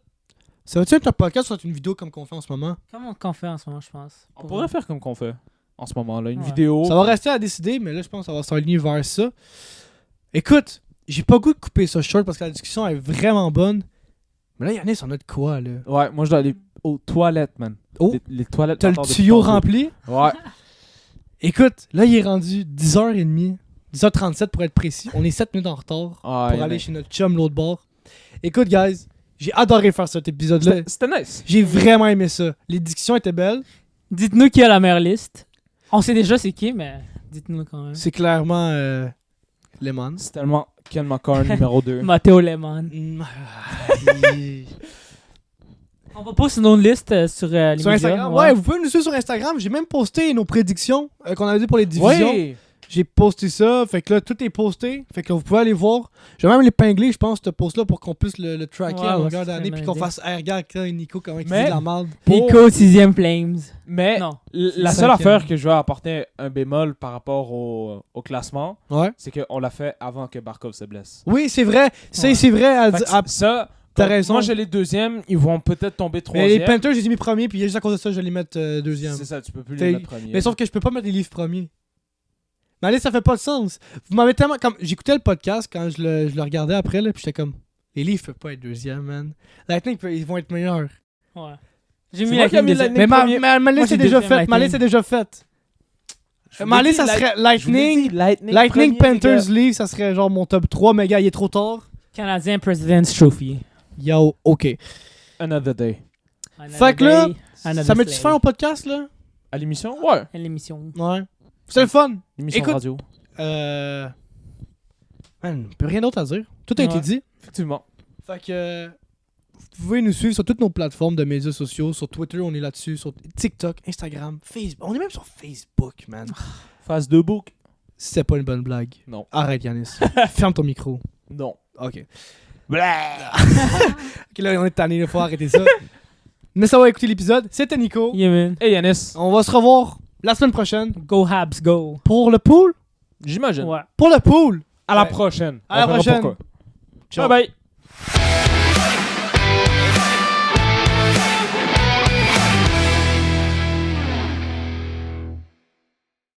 ça va-tu être un podcast ou ça va être une vidéo comme qu'on fait en ce moment? comment qu'on fait en ce moment, je pense? On pourrait faire comme qu'on fait en ce moment-là, une Ouais. vidéo. Ça va rester à décider, mais là, je pense que ça va s'aligner vers ça. Écoute, j'ai pas goût de couper ça short parce que la discussion est vraiment bonne. Mais là, Yannis, on a de quoi, là? Ouais, moi je dois aller aux toilettes, man. Oh. Les toilettes. T'as le m'attendent tuyau depuis tantôt. rempli? Ouais. Écoute, là, il est rendu 10h30. 10h37 pour être précis. On est 7 minutes en retard Ah, pour ouais, aller mais- chez notre chum l'autre bord. Écoute, guys, j'ai adoré faire cet épisode-là. C'était nice. J'ai vraiment aimé ça. Les discussions étaient belles. Dites-nous qui a la meilleure liste. On sait déjà c'est qui, mais dites-nous quand même. C'est clairement Lemon. C'est tellement Ken McCarr numéro 2. Matteo Lemon. On va poster une autre liste sur les Sur médias, Instagram, ouais, vous pouvez nous suivre sur Instagram. J'ai même posté nos prédictions qu'on avait dit pour les divisions. Ouais. J'ai posté ça, fait que là, tout est posté. Fait que vous pouvez aller voir. Je vais même l'épingler, je pense, ce post-là pour qu'on puisse le tracker Ouais, à ouais, longueur c'est d'année. une Puis bonne qu'on idée. fasse, hey, regarde, quand Nico, comment il dit Mais- de la merde. Nico, 6ème Flames. Mais Non. la C'est seule cinquième. affaire que je vais apporter un bémol par rapport au classement, Ouais. c'est qu'on l'a fait avant que Barkov se blesse. Oui, c'est vrai. Ouais. C'est vrai. Fait que T'as ça, comme raison. Moi, j'ai les deuxièmes, ils vont peut-être tomber Mais les troisième. Panthers, je les ai mis premiers, puis juste à cause de ça, je vais les mettre deuxième. C'est ça, tu peux plus T'as- les mettre premiers. Mais sauf que je peux pas mettre les livres premiers. Mais allez, ça fait pas de sens. Vous m'avez tellement. Comme j'écoutais le podcast quand je le regardais après, là, puis j'étais comme. Les livres peuvent pas être deuxième, man. Lightning, ils vont être meilleurs. Ouais. J'ai C'est mis moi qui ai mis deuxième. Lightning. Mais premier. ma liste j'ai est déjà deuxième faite. Ma Lightning. liste est déjà faite. Je vous Ma l'ai liste, dit, ça serait Je vous l'ai Lightning. dit, Lightning Lightning, premier, les gars. Panthers, Leafs, ça serait genre mon top 3, mais gars, il est trop tard. Canadien President's Trophy. Yo, ok. Another day. Fait que là, Another ça met-tu slave. fin au podcast, là? À l'émission? Ouais. L'émission. Ouais. C'est le fun. L'émission Écoute- radio. Man, plus rien d'autre à dire. Tout a été Ouais. dit. Effectivement. Fait que vous pouvez nous suivre sur toutes nos plateformes de médias sociaux. Sur Twitter, on est là-dessus. Sur TikTok, Instagram, Facebook. On est même sur Facebook, man. Phase 2 book. C'était pas une bonne blague. Non. Arrête, Yanis. Ferme ton micro. Non. Ok. Blah. Ok, là, on est tanné. Il faut arrêter ça. Mais ça va écouter l'épisode. C'était Nico. Yeah, man. Hey Yanis. On va se revoir la semaine prochaine Go Habs, go. pour le pool. J'imagine. Ouais. Pour le pool. À la Ouais. prochaine. À la On verra prochaine. pourquoi. Ciao. Bye bye.